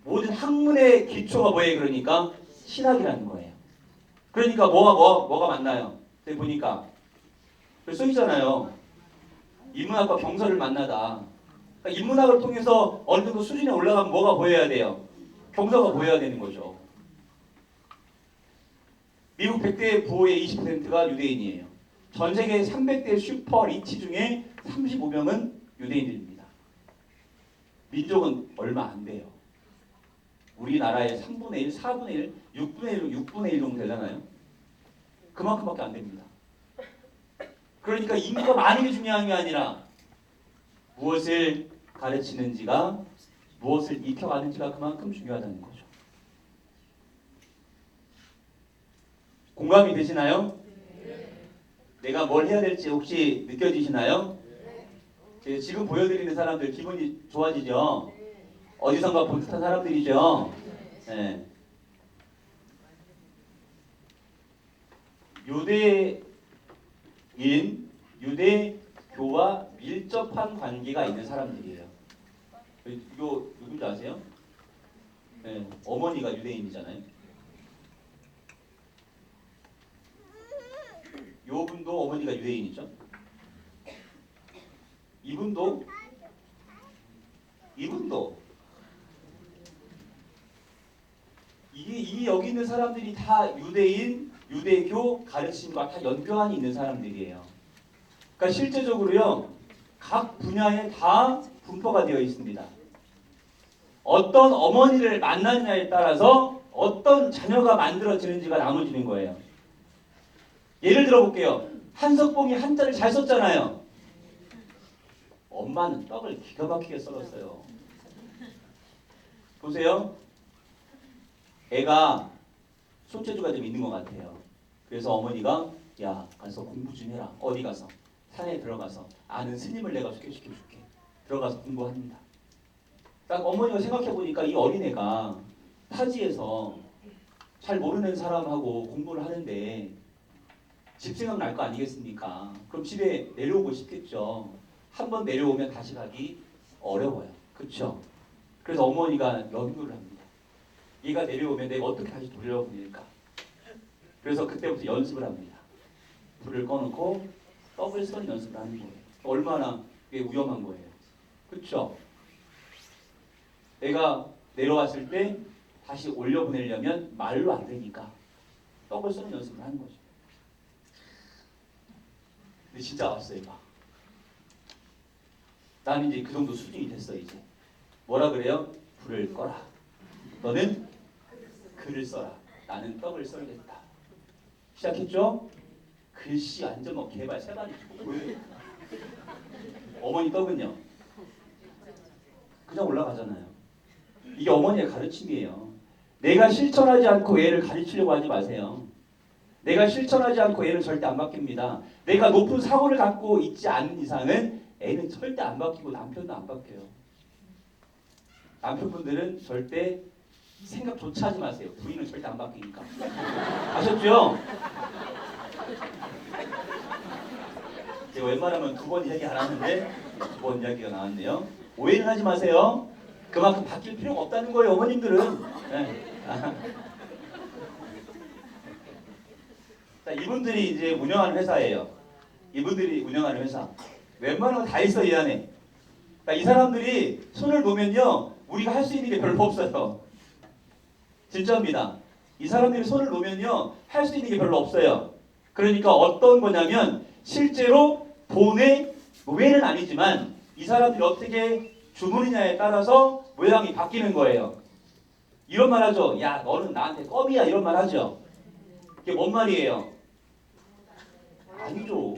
Speaker 1: 모든 학문의 기초가 뭐예요? 그러니까 신학이라는 거예요. 그러니까 뭐가 맞나요? 여기 보니까 써 있잖아요. 인문학과 경서를 만나다. 그러니까 인문학을 통해서 어느 정도 수준에 올라가면 뭐가 보여야 돼요? 경서가 보여야 되는 거죠. 미국 100대 부호의 20%가 유대인이에요. 전 세계 300대 슈퍼 리치 중에 35명은 유대인들입니다. 민족은 얼마 안 돼요. 우리나라의 3분의 1, 4분의 1, 6분의 1 정도 되잖아요. 그만큼밖에 안 됩니다. 그러니까 인구가 많은 게 중요한 게 아니라 무엇을 가르치는지가, 무엇을 익혀가는지가 그만큼 중요하다는 거죠. 공감이 되시나요? 내가 뭘 해야 될지 혹시 느껴지시나요? 지금 보여드리는 사람들 기분이 좋아지죠? 어디선가 본 듯한 사람들이죠? 네. 유대인, 유대교와 밀접한 관계가 있는 사람들이에요. 이거 누군지 아세요? 네, 어머니가 유대인이잖아요. 요분도 어머니가 유대인이죠. 이분도 이 여기 있는 사람들이 다 유대인, 유대교 가르침과 다 연관이 있는 사람들이에요. 그러니까 실제적으로요, 각 분야에 다 분포가 되어 있습니다. 어떤 어머니를 만나느냐에 따라서 어떤 자녀가 만들어지는지가 나눠지는 거예요. 예를 들어 볼게요. 한석봉이 한자를 잘 썼잖아요. 엄마는 떡을 기가 막히게 썰었어요. 보세요. 애가 손재주가 좀 있는 것 같아요. 그래서 어머니가 야 가서 공부 좀 해라. 어디 가서 산에 들어가서 아는 스님을 내가 소개시켜줄게. 들어가서 공부합니다. 딱 어머니가 생각해 보니까 이 어린애가 타지에서 잘 모르는 사람하고 공부를 하는데 집 생각 날 거 아니겠습니까? 그럼 집에 내려오고 싶겠죠. 한번 내려오면 다시 가기 어려워요. 그렇죠? 그래서 어머니가 연구를 합니다. 얘가 내려오면 내가 어떻게 다시 돌려보낼까? 그래서 그때부터 연습을 합니다. 불을 꺼놓고 떡을 써는 연습을 하는 거예요. 얼마나 그게 위험한 거예요. 그렇죠? 애가 내려왔을 때 다시 올려보내려면 말로 안 되니까 떡을 써는 연습을 하는 거죠. 근데 진짜 왔어 애가. 나는 이제 그 정도 수준이 됐어 이제. 뭐라 그래요? 불을 꺼라. 너는 글을 써라. 나는 떡을 썰겠다. 시작했죠? 글씨 완전 뭐 개발 세 마리 주고 보여요. 어머니 떡은요. 그냥 올라가잖아요. 이게 어머니의 가르침이에요. 내가 실천하지 않고 애를 가르치려고 하지 마세요. 내가 실천하지 않고 애는 절대 안 바뀝니다. 내가 높은 사고를 갖고 있지 않은 이상은 애는 절대 안 바뀌고 남편도 안 바뀌어요. 남편분들은 절대 생각조차 하지 마세요. 부인은 절대 안 바뀌니까. 아셨죠? 제가 웬만하면 두 번 이야기 안 하는데 두 번 이야기가 나왔네요. 오해는 하지 마세요. 그만큼 바뀔 필요가 없다는 거예요. 어머님들은. 네. 자, 이분들이 이제 운영하는 회사예요. 이분들이 운영하는 회사. 웬만하면 다 있어 이 안에. 그러니까 이 사람들이 손을 놓으면요, 우리가 할 수 있는 게 별로 없어요. 진짜입니다. 이 사람들이 손을 놓으면요, 할 수 있는 게 별로 없어요. 그러니까 어떤 거냐면 실제로 돈의 노예는 아니지만 이 사람들이 어떻게 주문이냐에 따라서 모양이 바뀌는 거예요. 이런 말 하죠. 야 너는 나한테 껌이야 이런 말 하죠. 이게 뭔 말이에요? 아니죠.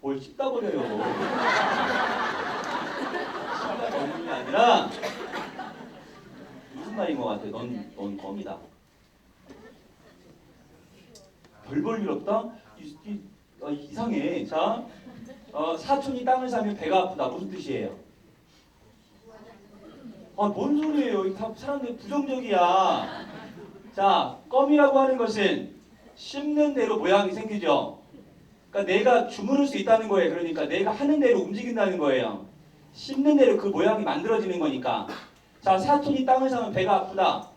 Speaker 1: 뭘 씹다 버려요. 씹다 버리는 게 아니라 무슨 말인 것 같아요? 넌 껌이다. 별 볼 일 없다? 이상해. 자, 사촌이 땅을 사면 배가 아프다. 무슨 뜻이에요? 뭔 소리예요? 다 사람들 부정적이야. 자, 껌이라고 하는 것은 씹는 대로 모양이 생기죠. 그러니까 내가 주무를 수 있다는 거예요. 그러니까 내가 하는 대로 움직인다는 거예요. 씹는 대로 그 모양이 만들어지는 거니까. 자, 사촌이 땅을 사면 배가 아프다.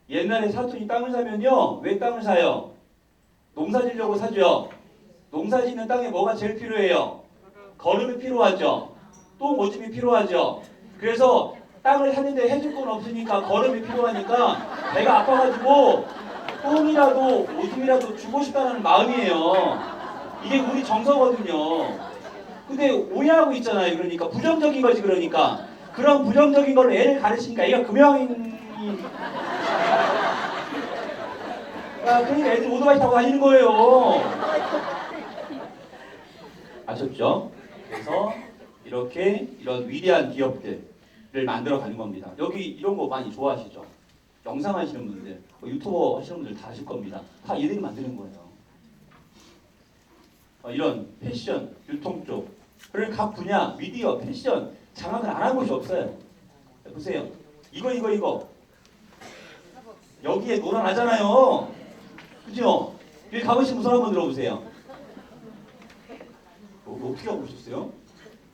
Speaker 1: 옛날에 사촌이 땅을 사면요. 왜 땅을 사요? 농사 지려고 사죠. 농사 짓는 땅에 뭐가 제일 필요해요? 거름이 필요하죠. 또 오줌이 필요하죠. 그래서 땅을 사는데 해줄 건 없으니까 거름이 필요하니까 배가 아파가지고 똥이라도 오줌이라도 주고 싶다는 마음이에요. 이게 우리 정서거든요. 근데 오해하고 있잖아요. 그러니까 부정적인 거지. 그러니까 그런 부정적인 걸 애를 가르치니까 애가 금양이 그러니까 애들 오토바이 타고 다니는 거예요. 아셨죠? 그래서 이렇게 이런 위대한 기업들을 만들어가는 겁니다. 여기 이런 거 많이 좋아하시죠? 영상 하시는 분들, 유튜버 하시는 분들 다 아실 겁니다. 다 얘들이 만드는 거예요. 이런 패션, 유통 쪽, 그런 각 분야, 미디어, 패션 장악을 안 한 곳이 없어요. 보세요. 이거 여기에 놀아나잖아요. 그죠? 여기 가보신 분 한번 들어보세요. 여기 어떻게 하고 오셨어요?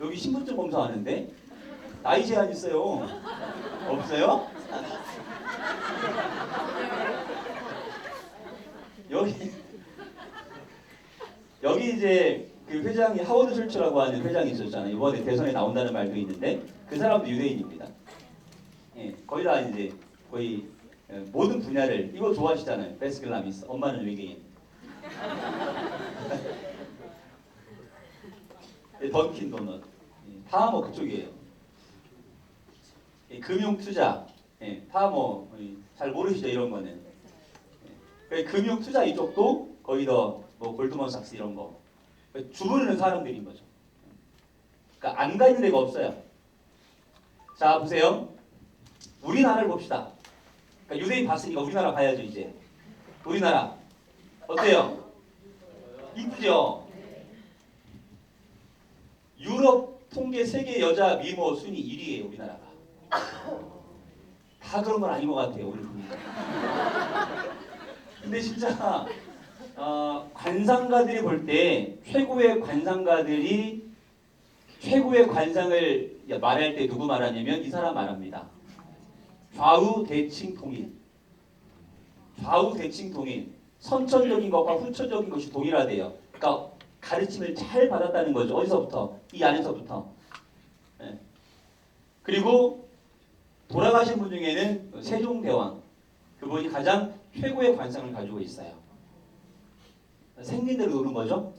Speaker 1: 여기 신분증 검사하는데 나이 제한 있어요. 없어요? 여기 이제 그 회장이 하워드 슐츠라고 하는 회장이 있었잖아요. 이번에 대선에 나온다는 말도 있는데 그 사람도 유대인입니다. 예, 거의 다 이제 거의 모든 분야를 이거 좋아하시잖아요. 베스킨라빈스, 엄마는 외계인. 던킨 도넛, 다 뭐 그쪽이에요. 금융 투자, 다 뭐 잘 모르시죠 이런 거는. 금융 투자 이쪽도 거의 더 뭐 골드만삭스 이런 거 주무르는 사람들인 거죠. 그러니까 안 가 있는 데가 없어요. 자 보세요. 우리나라를 봅시다. 그러니까 유대인 봤으니까 우리나라 봐야죠 이제. 우리나라 어때요? 이쁘죠? 유럽 통계 세계 여자 미모 순위 1위예요 우리나라가. 다 그런 건 아닌 것 같아요 오늘 보니까. 근데 진짜 관상가들이 볼 때 최고의 관상가들이 최고의 관상을 말할 때 누구 말하냐면 이 사람 말합니다. 좌우 대칭 통일. 좌우 대칭 통일. 선천적인 것과 후천적인 것이 동일하대요. 그러니까 가르침을 잘 받았다는 거죠. 어디서부터? 이 안에서부터. 네. 그리고 돌아가신 분 중에는 세종대왕. 그분이 가장 최고의 관상을 가지고 있어요. 생긴 대로 노는 거죠.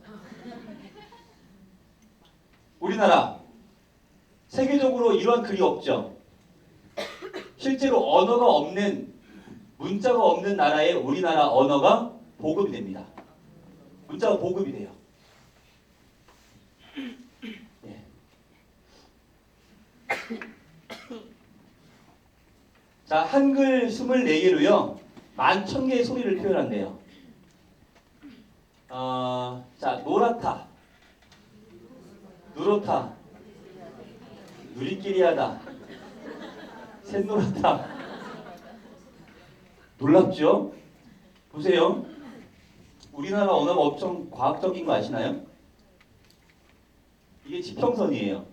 Speaker 1: 우리나라 세계적으로 이러한 글이 없죠. 실제로 언어가 없는 문자가 없는 나라에 우리나라 언어가 보급이 됩니다. 문자가 보급이 돼요. 네. 자, 한글 24개로요. 11,000개의 소리를 표현한대요. 자, 노랗다, 누렇다, 누리끼리 하다, 샛노랗다. 놀랍죠? 보세요. 우리나라 언어가 엄청 과학적인 거 아시나요? 이게 지평선이에요.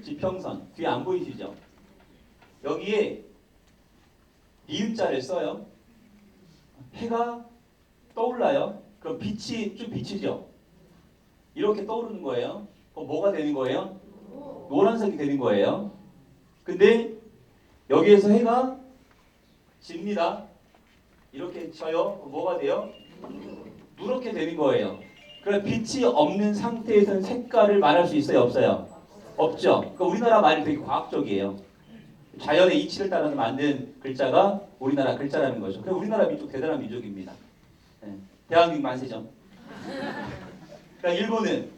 Speaker 1: 지평선. 뒤에 안 보이시죠? 여기에 니은자를 써요. 해가 떠올라요. 그럼 빛이 쭉 비치죠. 이렇게 떠오르는 거예요. 그럼 뭐가 되는 거예요? 노란색이 되는 거예요. 근데 여기에서 해가 집니다. 이렇게 쳐요. 그럼 뭐가 돼요? 누렇게 되는 거예요. 그럼 빛이 없는 상태에서는 색깔을 말할 수 있어요? 없어요? 없죠. 그러니까 우리나라 말이 되게 과학적이에요. 자연의 이치를 따라서 만든 글자가 우리나라 글자라는 거죠. 그래서 우리나라 민족 대단한 민족입니다. 네. 대한민국 만세죠. 그러니까 일본은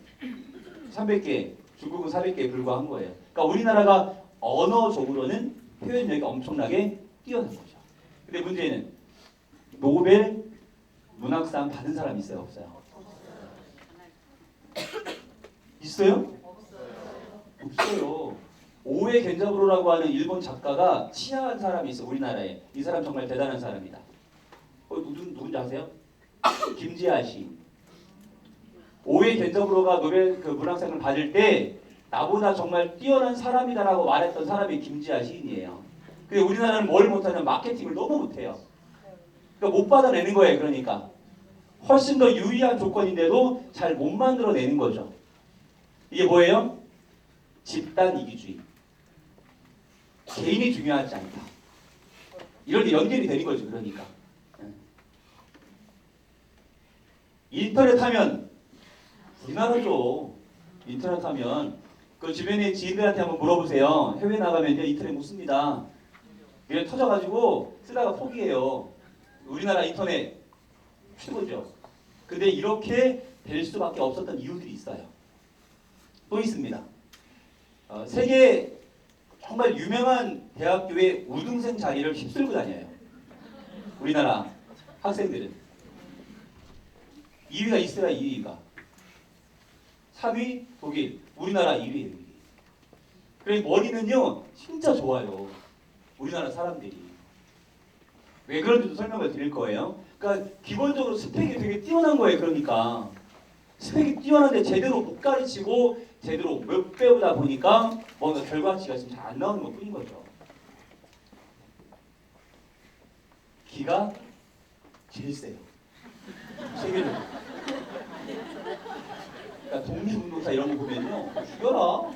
Speaker 1: 300개, 중국은 400개에 불과한 거예요. 그러니까 우리나라가 언어적으로는 표현력이 엄청나게 뛰어난 거죠. 근데 문제는 노벨 문학상 받은 사람 있어요? 없어요? 있어요? 없어요. 오에 겐자부로라고 하는 일본 작가가 치하한 사람이 있어 우리나라에. 이 사람 정말 대단한 사람이다. 누군지 아세요? 김지아 시인. 오에 겐자부로가 노벨 그 문학상을 받을 때 나보다 정말 뛰어난 사람이다라고 말했던 사람이 김지아 시인이에요. 근데 우리나라는 뭘 못하냐면 마케팅을 너무 못해요. 그러니까 못 받아내는 거예요. 그러니까 훨씬 더 유리한 조건인데도 잘 못 만들어내는 거죠. 이게 뭐예요? 집단 이기주의. 개인이 중요하지 않다. 이럴 때 연결이 되는 거죠. 그러니까 인터넷 하면 우리나라죠. 인터넷 하면 그 주변에 지인들한테 한번 물어보세요. 해외 나가면 이제 인터넷 못 씁니다. 이래 터져가지고 쓰다가 포기해요. 우리나라 인터넷 최고죠. 근데 이렇게 될 수밖에 없었던 이유들이 있어요. 또 있습니다. 세계 정말 유명한 대학교의 우등생 자리를 휩쓸고 다녀요. 우리나라 학생들은 2위가 있어야 2위가. 3위 독일, 우리나라 2위예요. 그래 머리는요 진짜 좋아요. 우리나라 사람들이. 왜 그런지도 설명을 드릴 거예요. 그러니까 기본적으로 스펙이 되게 뛰어난 거예요. 그러니까 스펙이 뛰어난데 제대로 못 가르치고 제대로 못 배우다 보니까 뭔가 결과치가 지금 잘 안 나오는 것 뿐인 거죠. 기가 제일 세요. 세계적으로. 그러니까 독립운동사 이런 거 보면요. 죽여라.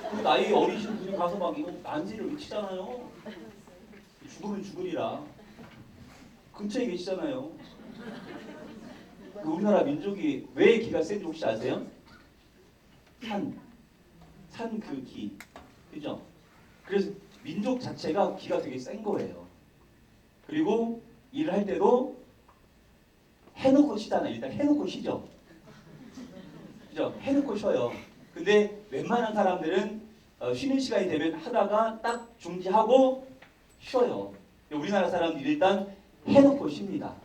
Speaker 1: 그 나이 어리신 분이 가서 막 이거 난지를 외치잖아요. 죽으면 죽으리라. 근처에 계시잖아요. 그 우리나라 민족이 왜 기가 센지 혹시 아세요? 산 그 기. 그죠? 그래서 민족 자체가 기가 되게 센 거예요. 그리고 일을 할 때도 해놓고 쉬잖아요. 일단 해놓고 쉬죠. 그죠? 해놓고 쉬어요. 근데 웬만한 사람들은 쉬는 시간이 되면 하다가 딱 중지하고 쉬어요. 우리나라 사람들이 일단 해놓고 쉽니다.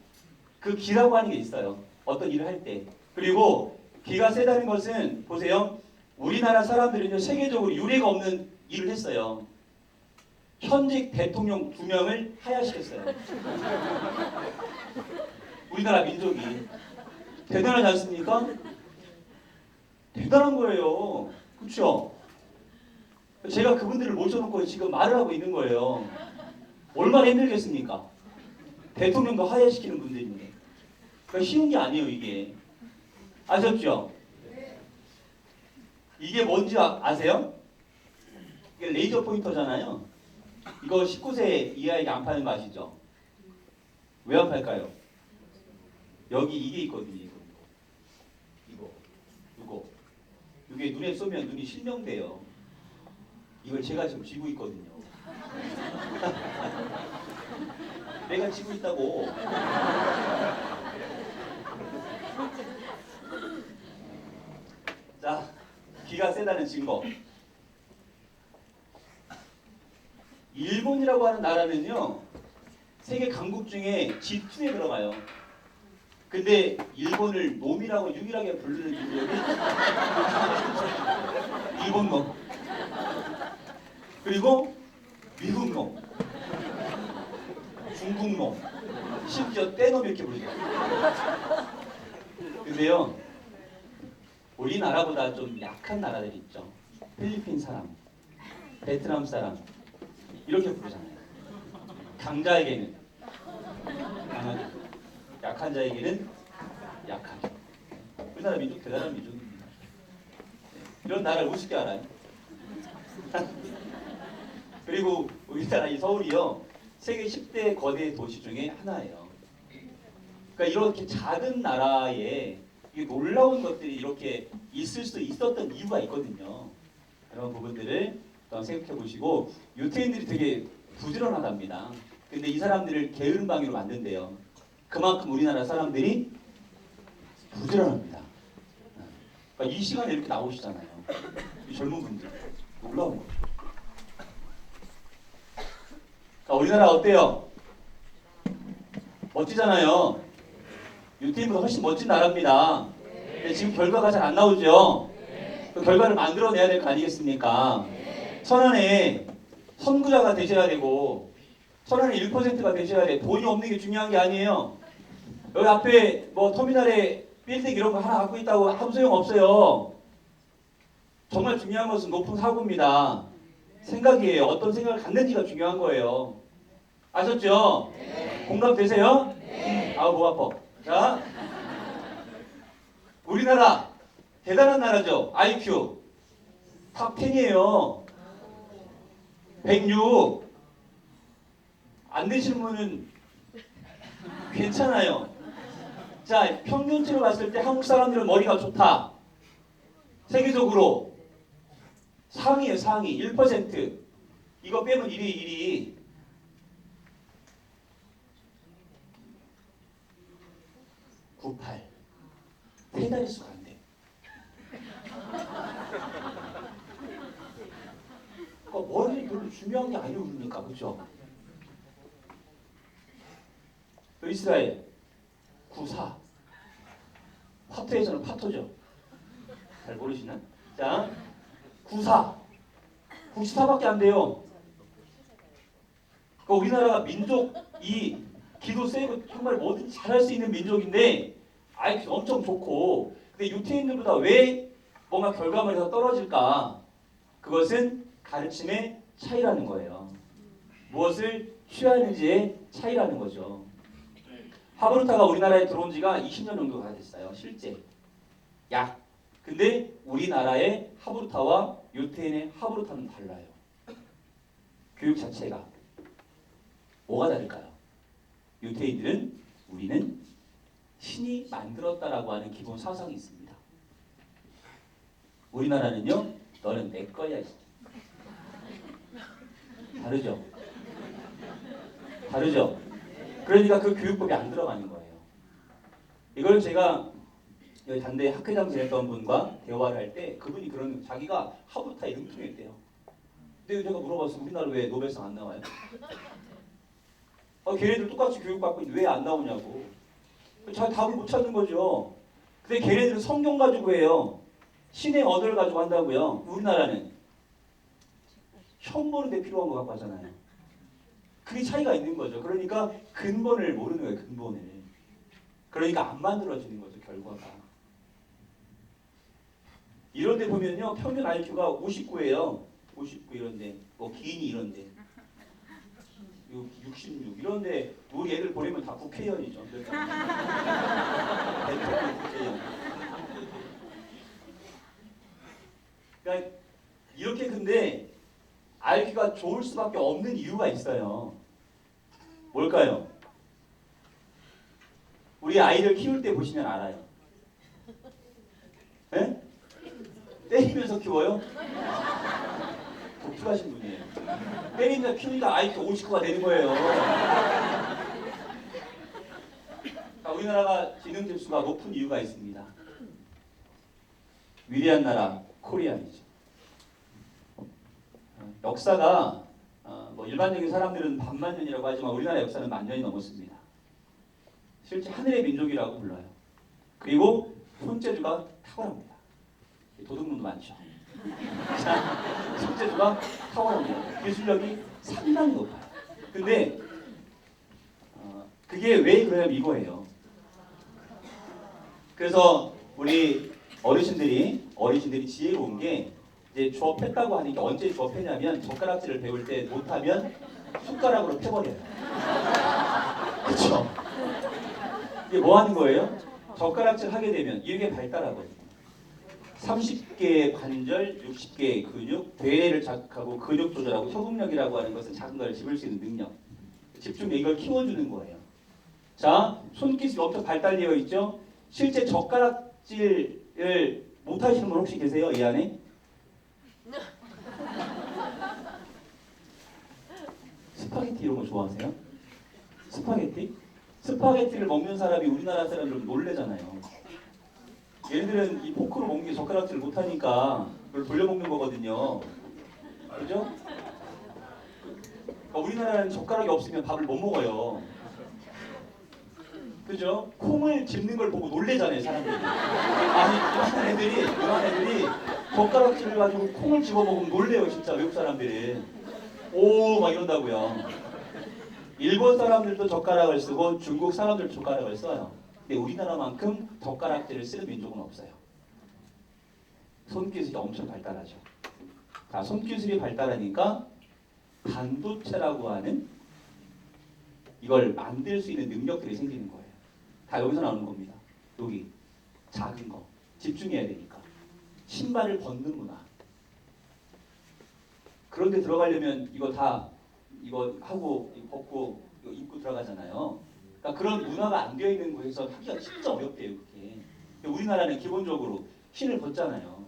Speaker 1: 그 기라고 하는 게 있어요. 어떤 일을 할 때. 그리고 기가 세다는 것은 보세요. 우리나라 사람들은요 세계적으로 유례가 없는 일을 했어요. 현직 대통령 2명을 하야시켰어요. 우리나라 민족이. 대단하지 않습니까? 대단한 거예요. 그렇죠? 제가 그분들을 모셔놓고 지금 말을 하고 있는 거예요. 얼마나 힘들겠습니까? 대통령도 하야시키는 분들인데. 그러니까 쉬운 게 아니에요 이게. 아셨죠? 이게 뭔지 아세요? 이게 레이저 포인터잖아요. 이거 19세 이하에게 안 파는 거 아시죠? 왜 안 팔까요? 여기 이게 있거든요. 이게 눈에 쏘면 눈이 실명돼요. 이걸 제가 지금 쥐고 있거든요. 내가 쥐고 있다고. 자, 기가 세다는 증거. 일본이라고 하는 나라는요, 세계 강국 중에 G2에 들어가요. 근데 일본을 놈이라고 유일하게 부르는 민족이 일본 놈. 그리고 미국 놈. 중국 놈. 심지어 떼놈 이렇게 부르죠. 근데요, 우리나라보다 좀 약한 나라들 있죠. 필리핀 사람, 베트남 사람 이렇게 부르잖아요. 강자에게는 강하죠. 약한 자에게는 약하죠. 우리나라 민족 대단한 민족입니다. 이런 나라를 우습게 알아요. 그리고 우리나라 이 서울이요 세계 10대 거대 도시 중에 하나예요. 그러니까 이렇게 작은 나라에 놀라운 것들이 이렇게 있을 수 있었던 이유가 있거든요. 그런 부분들을 생각해 보시고 유태인들이 되게 부지런하답니다. 근데 이 사람들을 게으름방이로 만든대요. 그만큼 우리나라 사람들이 부지런합니다. 그러니까 이 시간에 이렇게 나오시잖아요. 이 젊은 분들 놀라운 거죠. 자, 우리나라 어때요? 멋지잖아요. 유태인보다 훨씬 멋진 나라입니다. 근데 지금 결과가 잘 안 나오죠. 그 결과를 만들어내야 될 거 아니겠습니까? 천안에 선구자가 되셔야 되고 천안에 1%가 되셔야 돼. 돈이 없는 게 중요한 게 아니에요. 여기 앞에 뭐 터미널에 빌딩 이런 거 하나 갖고 있다고 아무 소용 없어요. 정말 중요한 것은 높은 사고입니다. 생각이에요. 어떤 생각을 갖는지가 중요한 거예요. 아셨죠? 공감되세요? 아우 목 아파. 자, 우리나라 대단한 나라죠. IQ 탑 10이에요. 106. 안 되시는 분은 괜찮아요. 자, 평균치로 봤을 때 한국 사람들은 머리가 좋다. 세계적으로 상위에요. 상위 1%. 이거 빼면 1위. 98. 세 자릿수가 안 돼. 그러니까 머리 별로 중요한 게 아니고 그러니까 그렇죠? 이스라엘 94. 와, 파토에서는 파토죠. 잘 모르시나? 자, 94. 94밖에 안 돼요. 그러니까 우리나라가 민족이 기도 세고 정말 뭐든지 잘할 수 있는 민족인데 IQ 엄청 좋고 근데 유태인들보다 왜 뭔가 결과물이 더 떨어질까? 그것은 가르침의 차이라는 거예요. 무엇을 취하는지의 차이라는 거죠. 하브루타가 우리나라에 들어온 지가 20년 정도가 됐어요. 실제. 약. 근데 우리나라의 하브루타와 유태인의 하브루타는 달라요. 교육 자체가. 뭐가 다를까요? 유태인들은 우리는 신이 만들었다라고 하는 기본 사상이 있습니다. 우리나라는요. 너는 내 거야. 다르죠? 다르죠? 그러니까 그 교육법이 안 들어가는 거예요. 이걸 제가 여기 단대 학회장 지냈던 분과 대화를 할 때 그분이 그런 자기가 하브루타에 능통했대요. 근데 제가 물어봤어요. 우리나라 왜 노벨상 안 나와요? 걔네들 똑같이 교육받고 있는데 왜 안 나오냐고. 잘 답을 못 찾는 거죠. 근데 걔네들은 성경 가지고 해요. 신의 언어를 가지고 한다고요. 우리나라는 처음 보는데 필요한 거 갖고 하잖아요. 그게 차이가 있는 거죠. 그러니까 근본을 모르는 거예요. 근본을. 그러니까 안 만들어지는 거죠. 결과가. 이런 데 보면요. 평균 IQ가 59예요. 59 이런데. 뭐 기인이 이런데. 66 이런데 우리 애들 보내면 다 국회의원이죠. 대통령 국회의원. 그러니까 이렇게 근데 IQ가 좋을 수밖에 없는 이유가 있어요. 뭘까요? 우리 아이들 키울 때 보시면 알아요. 네? 때리면서 키워요? 독특하신 분이에요. 때리면서 키우니까 IQ 59가 되는 거예요. 그러니까 우리나라가 지능 지수가 높은 이유가 있습니다. 위대한 나라 코리아이죠. 역사가 뭐 일반적인 사람들은 반만 년이라고 하지만 우리나라 역사는 만 년이 넘었습니다. 실제 하늘의 민족이라고 불러요. 그리고 손재주가 탁월합니다. 도둑놈도 많죠. 자, 손재주가 탁월합니다. 기술력이 상당히 높아요. 근데 그게 왜 그러냐면 이거예요. 그래서 우리 어르신들이 지혜로운 게 이제 주업했다고 하는 게 언제 주업했냐면 젓가락질을 배울 때 못하면 숟가락으로 패버려요. 그렇죠? 이게 뭐 하는 거예요? 젓가락질 하게 되면 이게 발달하거든요. 30개의 관절, 60개의 근육, 대뇌를 자극하고 근육 조절하고 협응력이라고 하는 것은 작은 걸 집을 수 있는 능력. 집중력 이걸 키워주는 거예요. 자, 손기술이 엄청 발달되어 있죠? 실제 젓가락질을 못하시는 분 혹시 계세요? 이 안에? 스파게티 이런 거 좋아하세요? 스파게티? 스파게티를 먹는 사람이 우리나라 사람들은 놀래잖아요. 얘네들은 이 포크로 먹는 게 젓가락질을 못하니까 그걸 돌려먹는 거거든요. 그죠? 그러니까 우리나라는 젓가락이 없으면 밥을 못 먹어요. 그죠? 콩을 집는 걸 보고 놀래잖아요, 사람들이. 아니, 이런 애들이 젓가락질을 가지고 콩을 집어 먹으면 놀래요, 진짜 외국 사람들은. 오, 막 이런다고요. 일본 사람들도 젓가락을 쓰고 중국 사람들도 젓가락을 써요. 근데 우리나라만큼 젓가락질을 쓰는 민족은 없어요. 손기술이 엄청 발달하죠. 자, 손기술이 발달하니까 반도체라고 하는 이걸 만들 수 있는 능력들이 생기는 거예요. 다 여기서 나오는 겁니다. 여기 작은 거 집중해야 되니까 신발을 벗는 문화. 그런데 들어가려면 이거 하고 벗고 이거 입고 들어가잖아요. 그러니까 그런 문화가 안 되어 있는 곳에서 하기가 진짜 어렵대요. 그게. 우리나라는 기본적으로 신을 벗잖아요.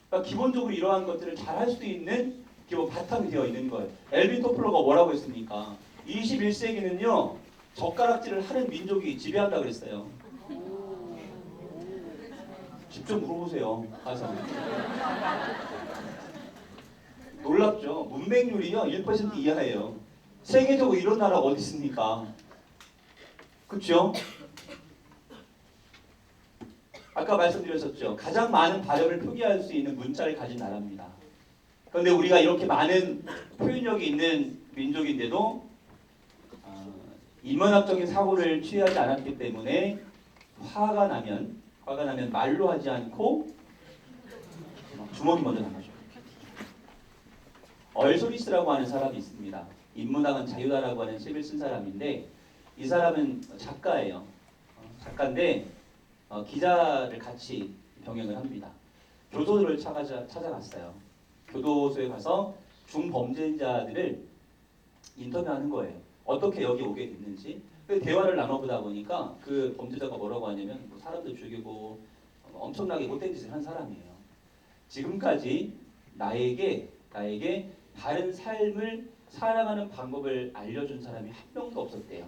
Speaker 1: 그러니까 기본적으로 이러한 것들을 잘 할 수 있는 기본 바탕이 되어 있는 거예요. 엘빈 토플러가 뭐라고 했습니까? 21세기는요. 젓가락질을 하는 민족이 지배한다 그랬어요. 직접 물어보세요. 가서. 놀랍죠. 문맹률이요 1% 이하예요. 세계적으로 이런 나라가 어디 있습니까? 그렇죠? 아까 말씀드렸었죠. 가장 많은 발음을 표기할 수 있는 문자를 가진 나라입니다. 그런데 우리가 이렇게 많은 표현력이 있는 민족인데도 인문학적인 사고를 취하지 않았기 때문에 화가 나면 말로 하지 않고 주먹이 먼저 나가죠. 얼소리스라고 하는 사람이 있습니다. 인문학은 자유다라고 하는 책을 쓴 사람인데 이 사람은 작가예요. 작가인데 기자를 같이 병행을 합니다. 교도소를 찾아갔어요. 교도소에 가서 중범죄자들을 인터뷰하는 거예요. 어떻게 여기 오게 됐는지. 대화를 나눠보다 보니까 그 범죄자가 뭐라고 하냐면 뭐 사람들 죽이고 엄청나게 못된 짓을 한 사람이에요. 지금까지 나에게 바른 삶을 살아가는 방법을 알려준 사람이 한 명도 없었대요.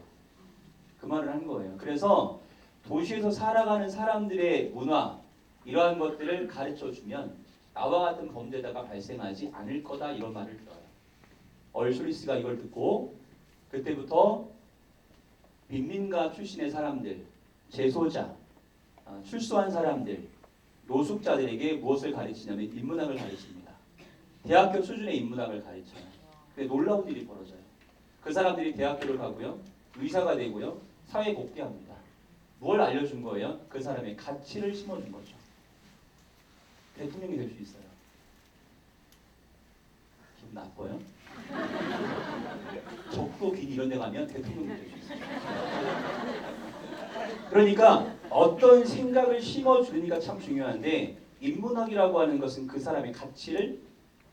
Speaker 1: 그 말을 한 거예요. 그래서 도시에서 살아가는 사람들의 문화 이러한 것들을 가르쳐주면 나와 같은 범죄자가 발생하지 않을 거다 이런 말을 들어요. 얼슈리스가 이걸 듣고 그때부터 빈민가 출신의 사람들, 재소자, 출소한 사람들, 노숙자들에게 무엇을 가르치냐면 인문학을 가르칩니다. 대학교 수준의 인문학을 가르쳐요. 근데 놀라운 일이 벌어져요. 그 사람들이 대학교를 가고요. 의사가 되고요. 사회에 복귀합니다. 뭘 알려준 거예요? 그 사람의 가치를 심어준 거죠. 대통령이 될 수 있어요. 기분 나빠요? 적도 빈 이런 데 가면 대통령이 될 수 있어요. 그러니까 어떤 생각을 심어주느니가 참 중요한데 인문학이라고 하는 것은 그 사람의 가치를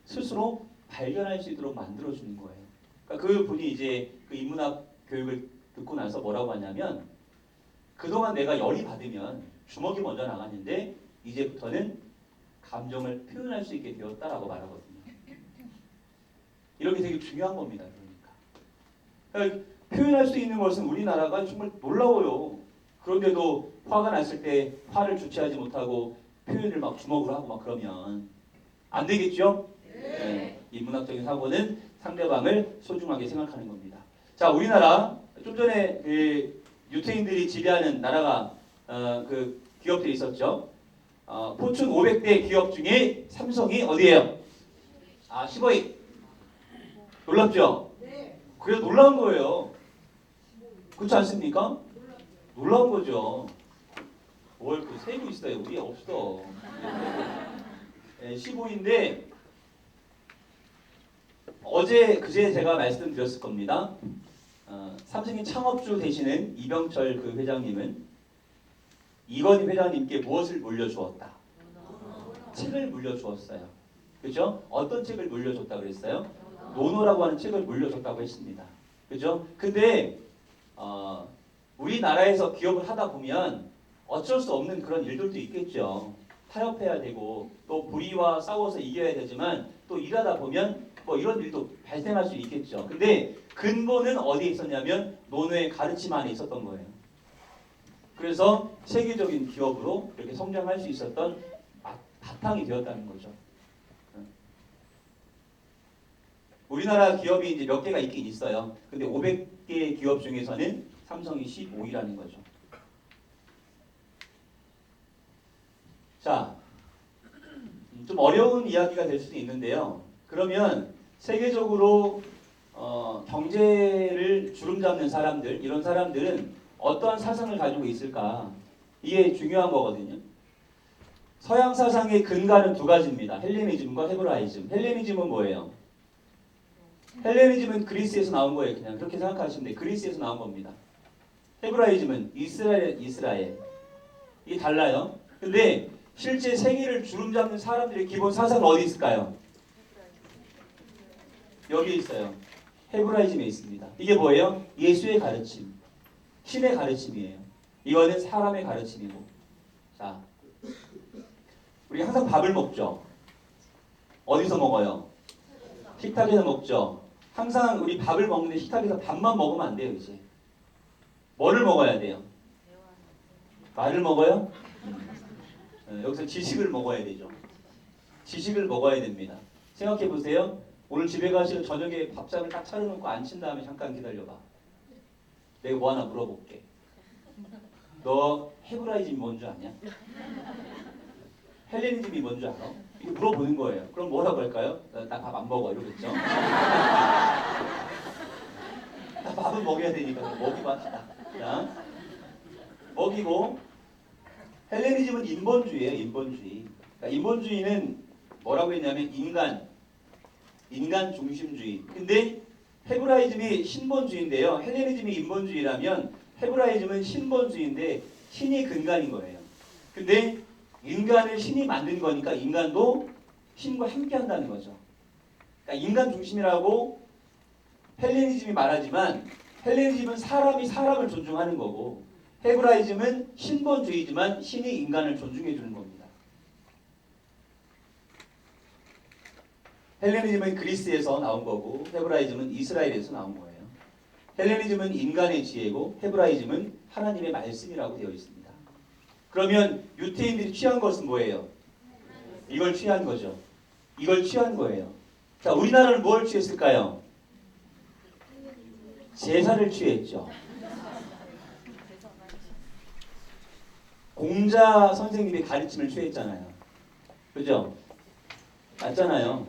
Speaker 1: 스스로 발견할 수 있도록 만들어주는 거예요. 그러니까 그 분이 이제 그 인문학 교육을 듣고 나서 뭐라고 하냐면 그동안 내가 열이 받으면 주먹이 먼저 나갔는데 이제부터는 감정을 표현할 수 있게 되었다라고 말하거든요. 이렇게 되게 중요한 겁니다. 그러니까 표현할 수 있는 것은 우리나라가 정말 놀라워요. 그런데도 화가 났을 때 화를 주체하지 못하고 표현을 막 주먹으로 하고 막 그러면 안 되겠죠? 네. 인문학적인 사고는 상대방을 소중하게 생각하는 겁니다. 자, 우리나라 좀 전에 그 유태인들이 지배하는 나라가 그 기업들이 있었죠. 포춘 500대 기업 중에 삼성이 어디예요? 15위. 놀랍죠? 그래서 놀라운 거예요. 그렇지 않습니까? 놀라운 거죠. 뭘 그 세고 있어요. 우리 없어. 네, 15인데 그제 제가 말씀드렸을 겁니다. 삼성의 창업주 되시는 이병철 그 회장님은 이건희 회장님께 무엇을 물려주었다? 책을 물려주었어요. 그죠? 어떤 책을 물려줬다고 그랬어요? 노노라고 하는 책을 물려줬다고 했습니다. 그죠? 근데 우리나라에서 기업을 하다 보면 어쩔 수 없는 그런 일들도 있겠죠. 타협해야 되고 또 불의와 싸워서 이겨야 되지만 또 일하다 보면 뭐 이런 일도 발생할 수 있겠죠. 근데 근본은 어디에 있었냐면 노노의 가르침 안에 있었던 거예요. 그래서 세계적인 기업으로 이렇게 성장할 수 있었던 바탕이 되었다는 거죠. 우리나라 기업이 이제 몇 개가 있긴 있어요. 근데 500개 기업 중에서는 삼성이 15위라는 거죠. 자, 좀 어려운 이야기가 될 수도 있는데요. 그러면 세계적으로 경제를 주름잡는 사람들, 이런 사람들은 어떠한 사상을 가지고 있을까? 이게 중요한 거거든요. 서양 사상의 근간은 두 가지입니다. 헬레니즘과 헤브라이즘. 헬레니즘은 뭐예요? 헬레니즘은 그리스에서 나온 거예요. 그냥 그렇게 생각하시면 돼요. 그리스에서 나온 겁니다. 헤브라이즘은 이스라엘. 이게 달라요. 근데 실제 세계를 주름잡는 사람들의 기본 사상은 어디 있을까요? 여기 있어요. 헤브라이즘에 있습니다. 이게 뭐예요? 예수의 가르침, 신의 가르침이에요. 이거는 사람의 가르침이고. 자, 우리 항상 밥을 먹죠. 어디서 먹어요? 식탁에서 먹죠. 항상 우리 밥을 먹는데 식탁에서 밥만 먹으면 안 돼요. 이제 뭐를 먹어야 돼요? 말을 먹어요? 여기서 지식을 먹어야 되죠. 지식을 먹어야 됩니다. 생각해 보세요. 오늘 집에 가시면 저녁에 밥상을 딱 차려놓고 앉힌 다음에 잠깐 기다려봐. 내가 뭐 하나 물어볼게. 너 헤브라이즘이 뭔 줄 아냐? 헬레니즘이 뭔 줄 알아? 이렇게 물어보는 거예요. 그럼 뭐라고 할까요? 나 밥 안 먹어 이러겠죠. 나 밥은 먹여야 되니까 먹이고 합시다. 자, 먹이고 헬레니즘은 인본주의예요. 인본주의. 그러니까 인본주의는 뭐라고 했냐면 인간 중심주의. 근데 헤브라이즘이 신본주의인데요. 헬레니즘이 인본주의라면 헤브라이즘은 신본주의인데 신이 근간인 거예요. 근데 인간을 신이 만든 거니까 인간도 신과 함께 한다는 거죠. 그러니까 인간 중심이라고 헬레니즘이 말하지만 헬레니즘은 사람이 사람을 존중하는 거고 헤브라이즘은 신본주의지만 신이 인간을 존중해 주는 겁니다. 헬레니즘은 그리스에서 나온 거고 헤브라이즘은 이스라엘에서 나온 거예요. 헬레니즘은 인간의 지혜고 헤브라이즘은 하나님의 말씀이라고 되어 있습니다. 그러면 유태인들이 취한 것은 뭐예요? 이걸 취한 거죠. 이걸 취한 거예요. 자, 우리나라는 뭘 취했을까요? 제사를 취했죠. 공자 선생님의 가르침을 취했잖아요. 그죠? 맞잖아요.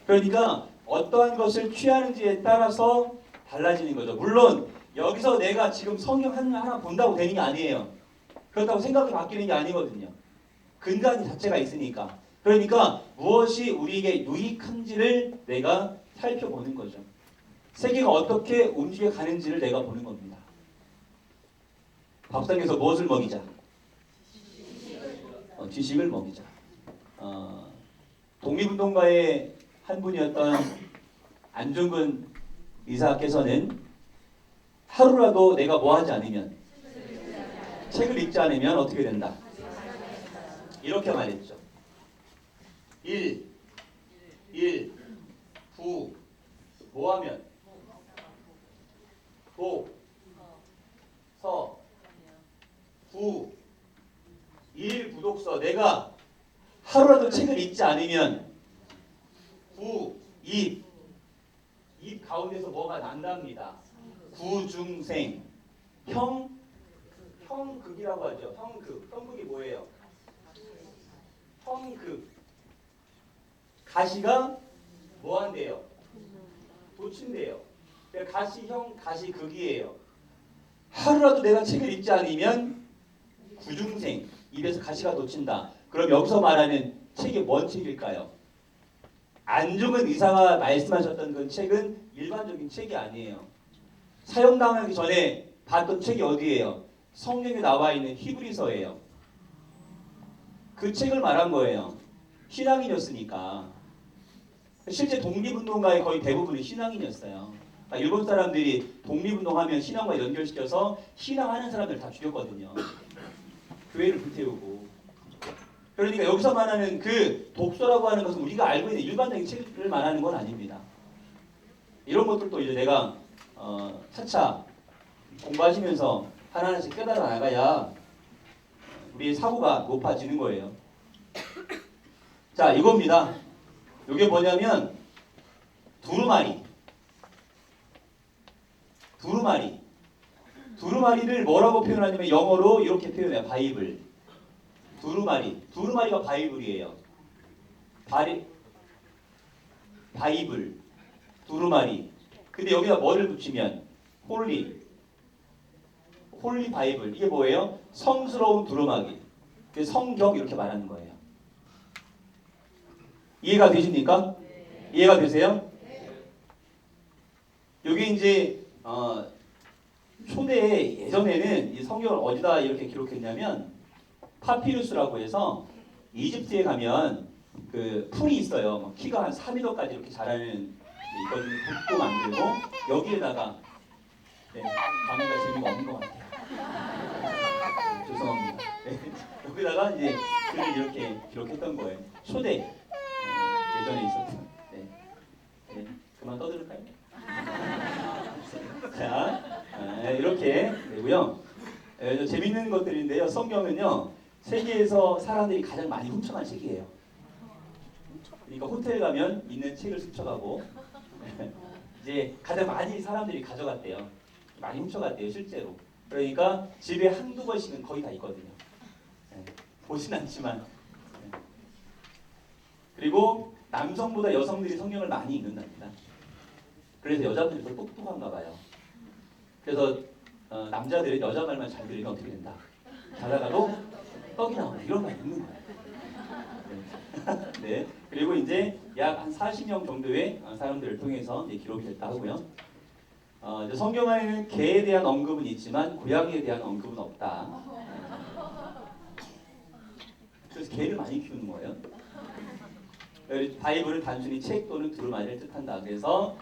Speaker 1: 그러니까 어떠한 것을 취하는지에 따라서 달라지는 거죠. 물론 여기서 내가 지금 성경 하나 본다고 되는 게 아니에요. 그렇다고 생각이 바뀌는 게 아니거든요. 근간이 자체가 있으니까. 그러니까 무엇이 우리에게 유익한지를 내가 살펴보는 거죠. 세계가 어떻게 움직여 가는지를 내가 보는 겁니다. 밥상에서 무엇을 먹이자? 지식을 먹이자. 독립운동가의 한 분이었던 안중근 의사께서는 하루라도 내가 뭐 하지 않으면 책을 읽지 않으면 어떻게 된다? 이렇게 말했죠. 1, 9, 뭐 하면? 도, 서, 9, 1 구독서. 내가 하루라도 책을 읽지 않으면 9, 입 가운데서 뭐가 난답니다. 구중생. 형극이라고 하죠. 형극이 뭐예요? 형극. 가시가 뭐 한대요? 도친대요. 가시형, 가시극이에요. 하루라도 내가 책을 읽지 않으면 구중생. 입에서 가시가 돋친다. 그럼 여기서 말하는 책이 뭔 책일까요? 안중근 의사가 말씀하셨던 그 책은 일반적인 책이 아니에요. 사형당하기 전에 봤던 책이 어디예요? 성경에 나와 있는 히브리서예요. 그 책을 말한 거예요. 신앙인이었으니까. 실제 독립운동가의 거의 대부분이 신앙인이었어요. 그러니까 일본 사람들이 독립운동하면 신앙과 연결시켜서 신앙하는 사람들 다 죽였거든요. 교회를 불태우고. 그러니까 여기서 말하는 그 독서라고 하는 것은 우리가 알고 있는 일반적인 책을 말하는 건 아닙니다. 이런 것들도 이제 내가 차차 공부하시면서 하나하나씩 깨달아 나가야 우리의 사고가 높아지는 거예요. 자, 이겁니다. 이게 뭐냐면 두루마리. 두루마리를 뭐라고 표현하냐면 영어로 이렇게 표현해요. 바이블. 두루마리가 바이블이에요. 바이블. 두루마리. 근데 여기다 뭐를 붙이면 홀리 바이블. 이게 뭐예요? 성스러운 두루마리. 성경 이렇게 말하는 거예요. 이해가 되십니까? 이해가 되세요? 여기 이제 초대에 예전에는 이 성경을 어디다 이렇게 기록했냐면 파피루스라고 해서 이집트에 가면 그 풀이 있어요. 막 키가 한 4m까지 이렇게 자라는 이걸 붓고 만들고 여기에다가 강의가 재미가 없는 것 같아요. 죄송합니다. 여기다가 이제 글을 이렇게 기록했던 거예요. 초대 예전에 있었던. 그만 떠들을까요? 자, 이렇게 되고요. 재밌는 것들인데요. 성경은요. 세계에서 사람들이 가장 많이 훔쳐간 책이에요. 그러니까 호텔 가면 있는 책을 훔쳐가고 이제 가장 많이 사람들이 가져갔대요. 많이 훔쳐갔대요, 실제로. 그러니까 집에 한두 권씩은 거의 다 있거든요. 네. 보진 않지만. 네. 그리고 남성보다 여성들이 성경을 많이 읽는답니다. 그래서 여자분들이 더 똑똑한가 봐요. 그래서 남자들은 여자 말만 잘 들으면 어떻게 된다. 자다가도 떡이 나오는 이런 말 있는 거예요. 네. 네. 그리고 이제 약 한 40명 정도의 사람들을 통해서 이제 기록이 됐다 하고요. 이제 성경 안에는 개에 대한 언급은 있지만 고양이에 대한 언급은 없다. 그래서 개를 많이 키우는 거예요. 바이블은 단순히 책 또는 두루마리를 뜻한다. 그래서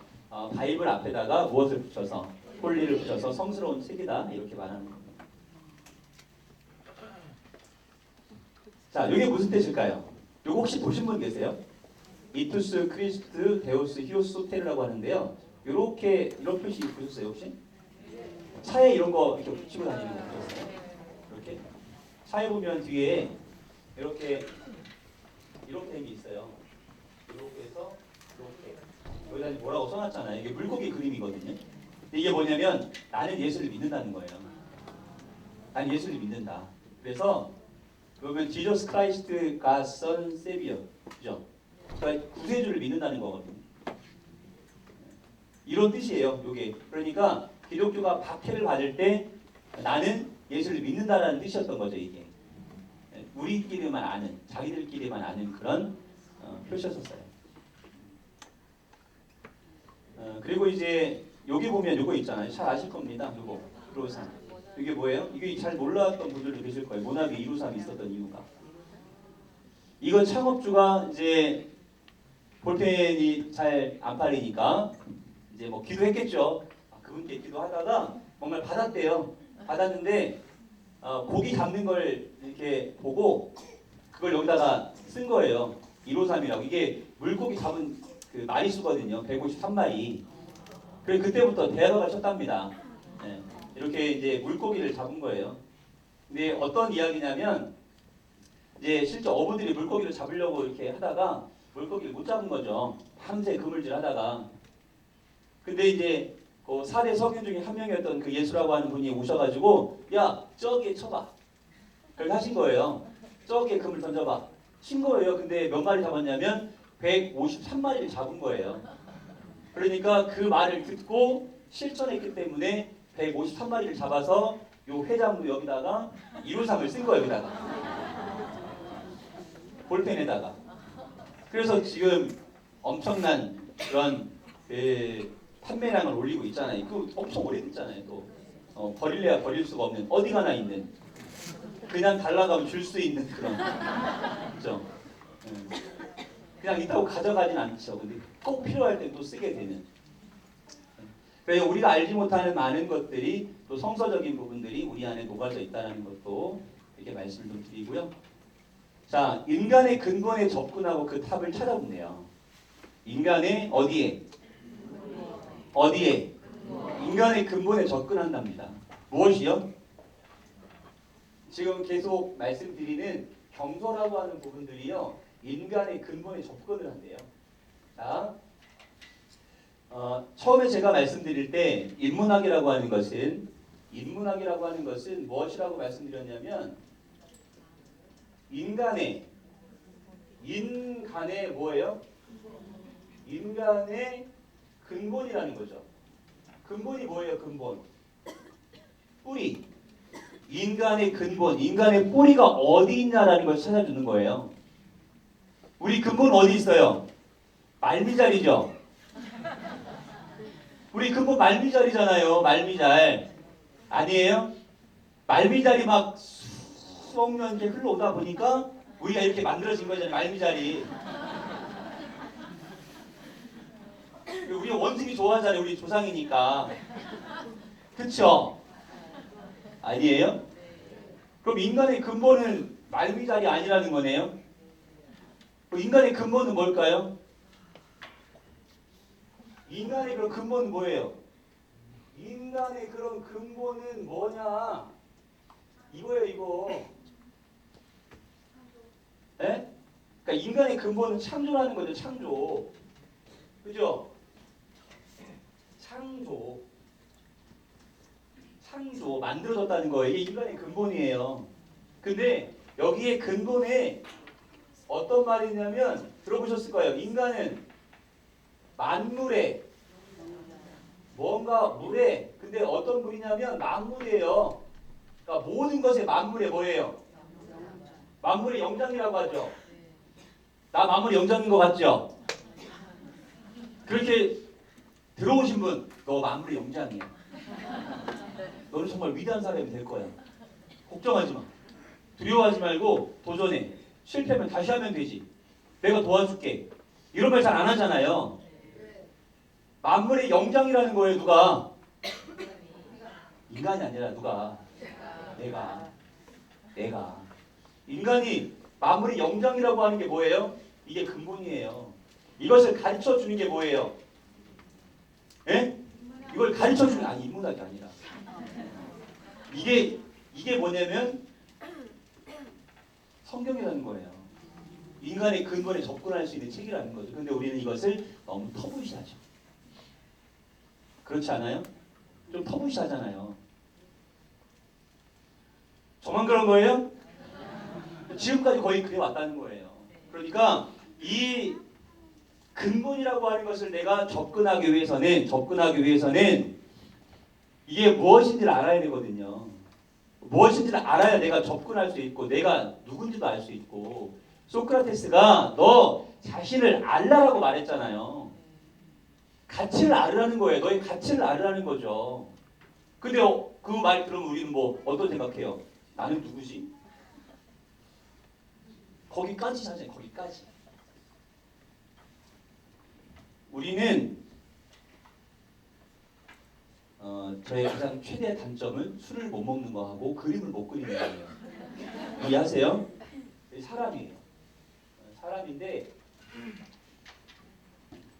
Speaker 1: 바이블 앞에다가 무엇을 붙여서 홀리를 붙여서 성스러운 책이다 이렇게 말하는 겁니다. 자, 이게 무슨 뜻일까요? 이거 혹시 보신 분 계세요? 이투스, 크리스트, 데우스, 히오스, 소테르라고 하는데요. 이렇게 이런 표시 보셨어요 혹시? 차에 이런 거 이렇게 붙이고 다니는 거 보셨어요? 이렇게 차에 보면 뒤에 이렇게 템이 있어요. 이렇게 해서 이렇게 여기다 뭐라고 써놨잖아요. 이게 물고기 그림이거든요. 이게 뭐냐면 나는 예수를 믿는다는 거예요. 나는 예수를 믿는다. 그래서 그러면 Jesus Christ, God, Son, Savior, 그죠? 그러니까 구세주를 믿는다는 거거든요. 이런 뜻이에요. 이게 그러니까 기독교가 박해를 받을 때 나는 예수를 믿는다라는 뜻이었던 거죠. 이게 우리끼리만 아는, 자기들끼리만 아는 그런 표시였었어요. 그리고 이제 여기 보면 요거 있잖아요. 잘 아실 겁니다. 요거 프로산. 이게 뭐예요? 이게 잘 몰랐던 분들도 계실 거예요. 모나비 2루삼이 있었던 이유가. 이건 창업주가 이제 볼펜이 잘 안 팔리니까 이제 뭐 기도했겠죠. 그분께 기도하다가 정말 받았대요. 받았는데 고기 잡는 걸 이렇게 보고 그걸 여기다가 쓴 거예요. 153이라고. 이게 물고기 잡은 그 마리수거든요. 153마리. 그래서 그때부터 대박을 쳤답니다. 네. 이렇게 이제 물고기를 잡은 거예요. 근데 어떤 이야기냐면 이제 실제 어부들이 물고기를 잡으려고 이렇게 하다가 물고기를 못 잡은 거죠. 밤새 그물질 하다가. 근데 이제 그 4대 석인 중에 한 명이었던 그 예수라고 하는 분이 오셔가지고 야 저기에 쳐봐. 그렇게 하신 거예요. 저기에 금을 던져봐. 친 거예요. 근데 몇 마리 잡았냐면 153마리를 잡은 거예요. 그러니까 그 말을 듣고 실천했기 때문에 153마리를 잡아서 요 회장도 여기다가 153을 쓴 거예요. 여기다가. 볼펜에다가. 그래서 지금 엄청난 그런 판매량을 올리고 있잖아요. 그 엄청 오래됐잖아요. 또 버릴래야 버릴 수가 없는 어디 가나 있는 그냥 달라가면 줄 수 있는 그런 그렇죠. 그냥 있다고 가져가진 않죠. 근데 꼭 필요할 때 또 쓰게 되는. 그래서 우리가 알지 못하는 많은 것들이 또 성서적인 부분들이 우리 안에 녹아져 있다는 것도 이렇게 말씀을 좀 드리고요. 자, 인간의 근본에 접근하고 그 탑을 찾아본대요. 인간의 어디에? 어디에? 인간의 근본에 접근한답니다. 무엇이요? 지금 계속 말씀드리는 경서라고 하는 부분들이요. 인간의 근본에 접근을 한대요. 자, 처음에 제가 말씀드릴 때 인문학이라고 하는 것은 무엇이라고 말씀드렸냐면 인간의 뭐예요? 인간의 근본이라는 거죠. 근본이 뭐예요? 근본. 뿌리. 인간의 근본, 인간의 뿌리가 어디 있냐라는 걸 찾아주는 거예요. 우리 근본 어디 있어요? 말미잘이죠. 우리 근본 말미잘이잖아요. 말미잘. 아니에요? 말미잘이 막 수억 년 이렇게 흘러오다 보니까 우리가 이렇게 만들어진 거잖아요. 말미잘이. 우리 원숭이 좋아하잖아요. 우리 조상이니까. 그쵸? 아니에요? 그럼 인간의 근본은 말미잘이 아니라는 거네요? 인간의 근본은 뭘까요? 인간의 그런 근본은 뭐예요? 인간의 그런 근본은 뭐냐? 이거예요, 이거. 예? 그러니까 인간의 근본은 창조라는 거죠, 창조. 그죠? 창조, 만들어졌다는 거예요. 이게 인간의 근본이에요. 근데 여기에 근본에 어떤 말이냐면 들어보셨을 거예요. 인간은 만물에 뭔가 물에 근데 어떤 물이냐면 만물이에요. 그러니까 모든 것의 만물에 뭐예요? 만물의 영장이라고 하죠. 나 만물의 영장인 것 같죠? 그렇게 들어오신 분, 너 만물의 영장이야. 너는 정말 위대한 사람이 될 거야. 걱정하지 마. 두려워하지 말고 도전해. 실패하면 다시 하면 되지. 내가 도와줄게. 이런 말 잘 안 하잖아요. 만물의 영장이라는 거예요. 누가? 인간이 아니라 누가? 내가. 인간이 만물의 영장이라고 하는 게 뭐예요? 이게 근본이에요. 이것을 가르쳐 주는 게 뭐예요? 예? 이걸 가르쳐 주는 아니 인문학이 아니라 이게 뭐냐면 성경이라는 거예요. 인간의 근본에 접근할 수 있는 책이라는 거죠. 근데 우리는 이것을 너무 터부시하죠. 그렇지 않아요? 좀 터부시하잖아요. 저만 그런 거예요? 지금까지 거의 그래 왔다는 거예요. 그러니까 이 근본이라고 하는 것을 내가 접근하기 위해서는 이게 무엇인지를 알아야 되거든요. 무엇인지를 알아야 내가 접근할 수 있고 내가 누군지도 알 수 있고 소크라테스가 너 자신을 알라라고 말했잖아요. 가치를 알으라는 거예요. 너의 가치를 알으라는 거죠. 근데 그 말 들으면 우리는 뭐 어떤 생각해요? 나는 누구지? 거기까지 자세히 거기까지. 우리는 저의 가장 최대의 단점은 술을 못 먹는 거하고 그림을 못 그리는 거예요. 이해하세요? 사람이에요. 사람인데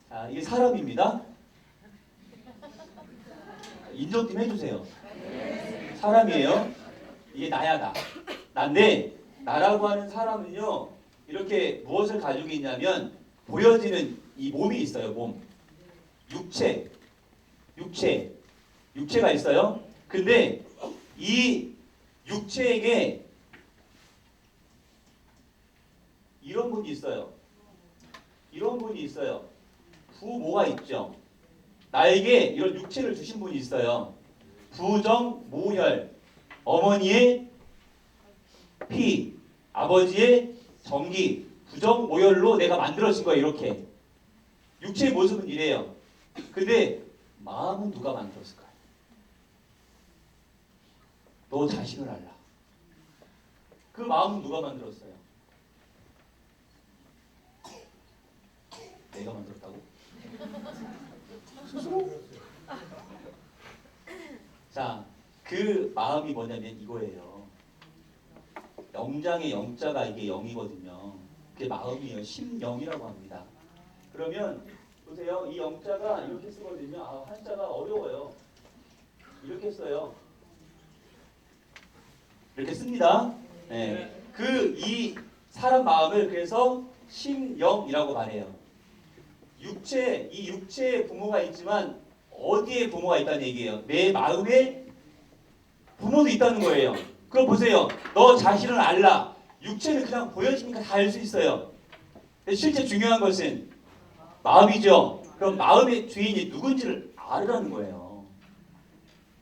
Speaker 1: 자, 이게 사람입니다. 인정 좀 해주세요. 사람이에요. 이게 나야 나. 난데 나라고 하는 사람은요. 이렇게 무엇을 가지고 있냐면 보여지는 이 몸이 있어요. 몸. 육체가 있어요. 근데 이 육체에게 이런 분이 있어요. 부모가 있죠. 나에게 이런 육체를 주신 분이 있어요. 부정 모혈, 어머니의 피, 아버지의 정기, 부정 모혈로 내가 만들어진 거예요. 이렇게 육체의 모습은 이래요. 근데 마음은 누가 만들었을까요? 너 자신을 알라. 그 마음은 누가 만들었어요? 내가 만들었다고? 스스로? 자, 그 마음이 뭐냐면 이거예요. 영장의 영자가 이게 영이거든요. 그게 마음이에요. 심영이라고 합니다. 그러면 보세요. 이 영자가 이렇게 쓰거든요. 한자가 어려워요. 이렇게 써요. 이렇게 씁니다. 네. 이 사람 마음을 그래서 심영이라고 말해요. 이 육체에 부모가 있지만 어디에 부모가 있다는 얘기예요? 내 마음에 부모도 있다는 거예요. 그럼 보세요. 너 자신을 알라. 육체는 그냥 보여지니까 다 알 수 있어요. 근데 실제 중요한 것은 마음이죠. 그럼 마음의 주인이 누군지를 알으라는 거예요.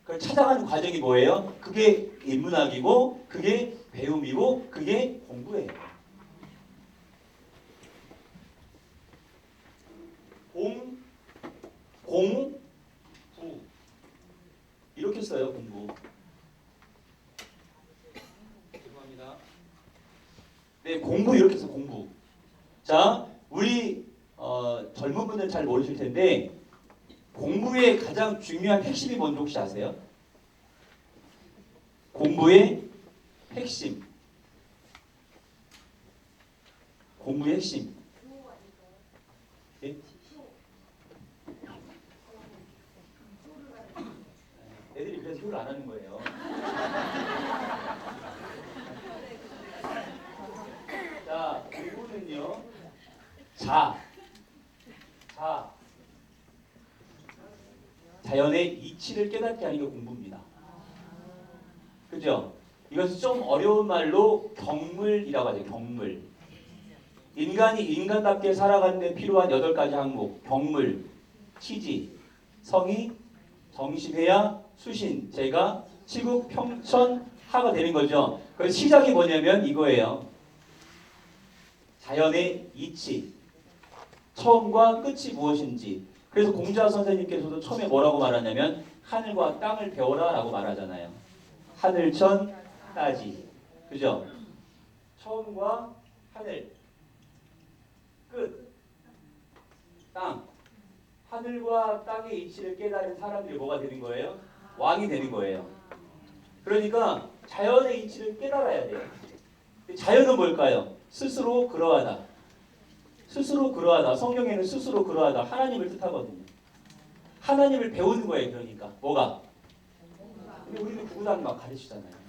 Speaker 1: 그걸 찾아가는 과정이 뭐예요? 그게 인문학이고 그게 배움이고 그게 공부예요. 공부 이렇게 써요. 공부. 죄송합니다. 네, 공부 이렇게 써. 공부. 자, 우리 젊은 분들 잘 모르실 텐데 공부의 가장 중요한 핵심이 뭔지 혹시 아세요? 공부의 핵심. 공부의 핵심. 네? 애들이 그래서 효를 안 하는 거예요. 자, 공부는요. 자연의 이치를 깨닫게 하는 게 공부입니다. 그죠? 이것은 좀 어려운 말로 경물이라고 하죠. 경물. 인간이 인간답게 살아가는 데 필요한 8가지 항목. 경물, 취지, 성의, 정신회야, 수신, 재가, 치국, 평천, 하가 되는 거죠. 그래서 시작이 뭐냐면 이거예요. 자연의 이치. 처음과 끝이 무엇인지. 그래서 공자 선생님께서도 처음에 뭐라고 말하냐면 하늘과 땅을 배워라 라고 말하잖아요. 하늘천 따지. 그죠? 처음과 하늘, 끝, 땅. 하늘과 땅의 이치를 깨달은 사람들이 뭐가 되는 거예요? 왕이 되는 거예요. 그러니까 자연의 이치를 깨달아야 돼요. 자연은 뭘까요? 스스로 그러하다. 스스로 그러하다. 성경에는 스스로 그러하다. 하나님을 뜻하거든요. 하나님을 배우는 거예요. 그러니까 뭐가? 근데 우리는 구구단 막 가르치잖아요.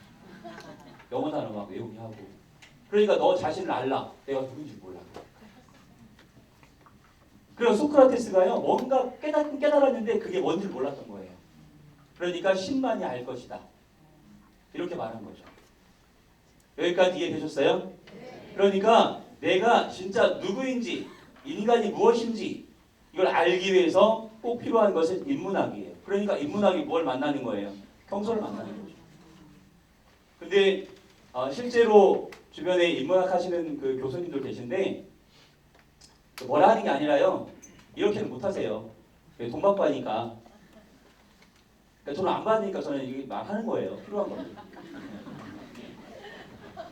Speaker 1: 영어 단어 막 외우게 하고. 그러니까 너 자신을 알라. 내가 누군지 몰라. 그래서 소크라테스가요. 뭔가 깨달았는데 그게 뭔지 몰랐던 거예요. 그러니까 신만이 알 것이다. 이렇게 말한 거죠. 여기까지 이해되셨어요? 그러니까 내가 진짜 누구인지, 인간이 무엇인지 이걸 알기 위해서 꼭 필요한 것은 인문학이에요. 그러니까 인문학이 뭘 만나는 거예요? 경서를 만나는 거죠. 근데 실제로 주변에 인문학 하시는 그 교수님들 계신데 뭐라 하는 게 아니라요. 이렇게는 못 하세요. 돈 받고 하니까. 그러니까 돈을 안 받으니까 저는 이게 말하는 거예요. 필요한 겁니다.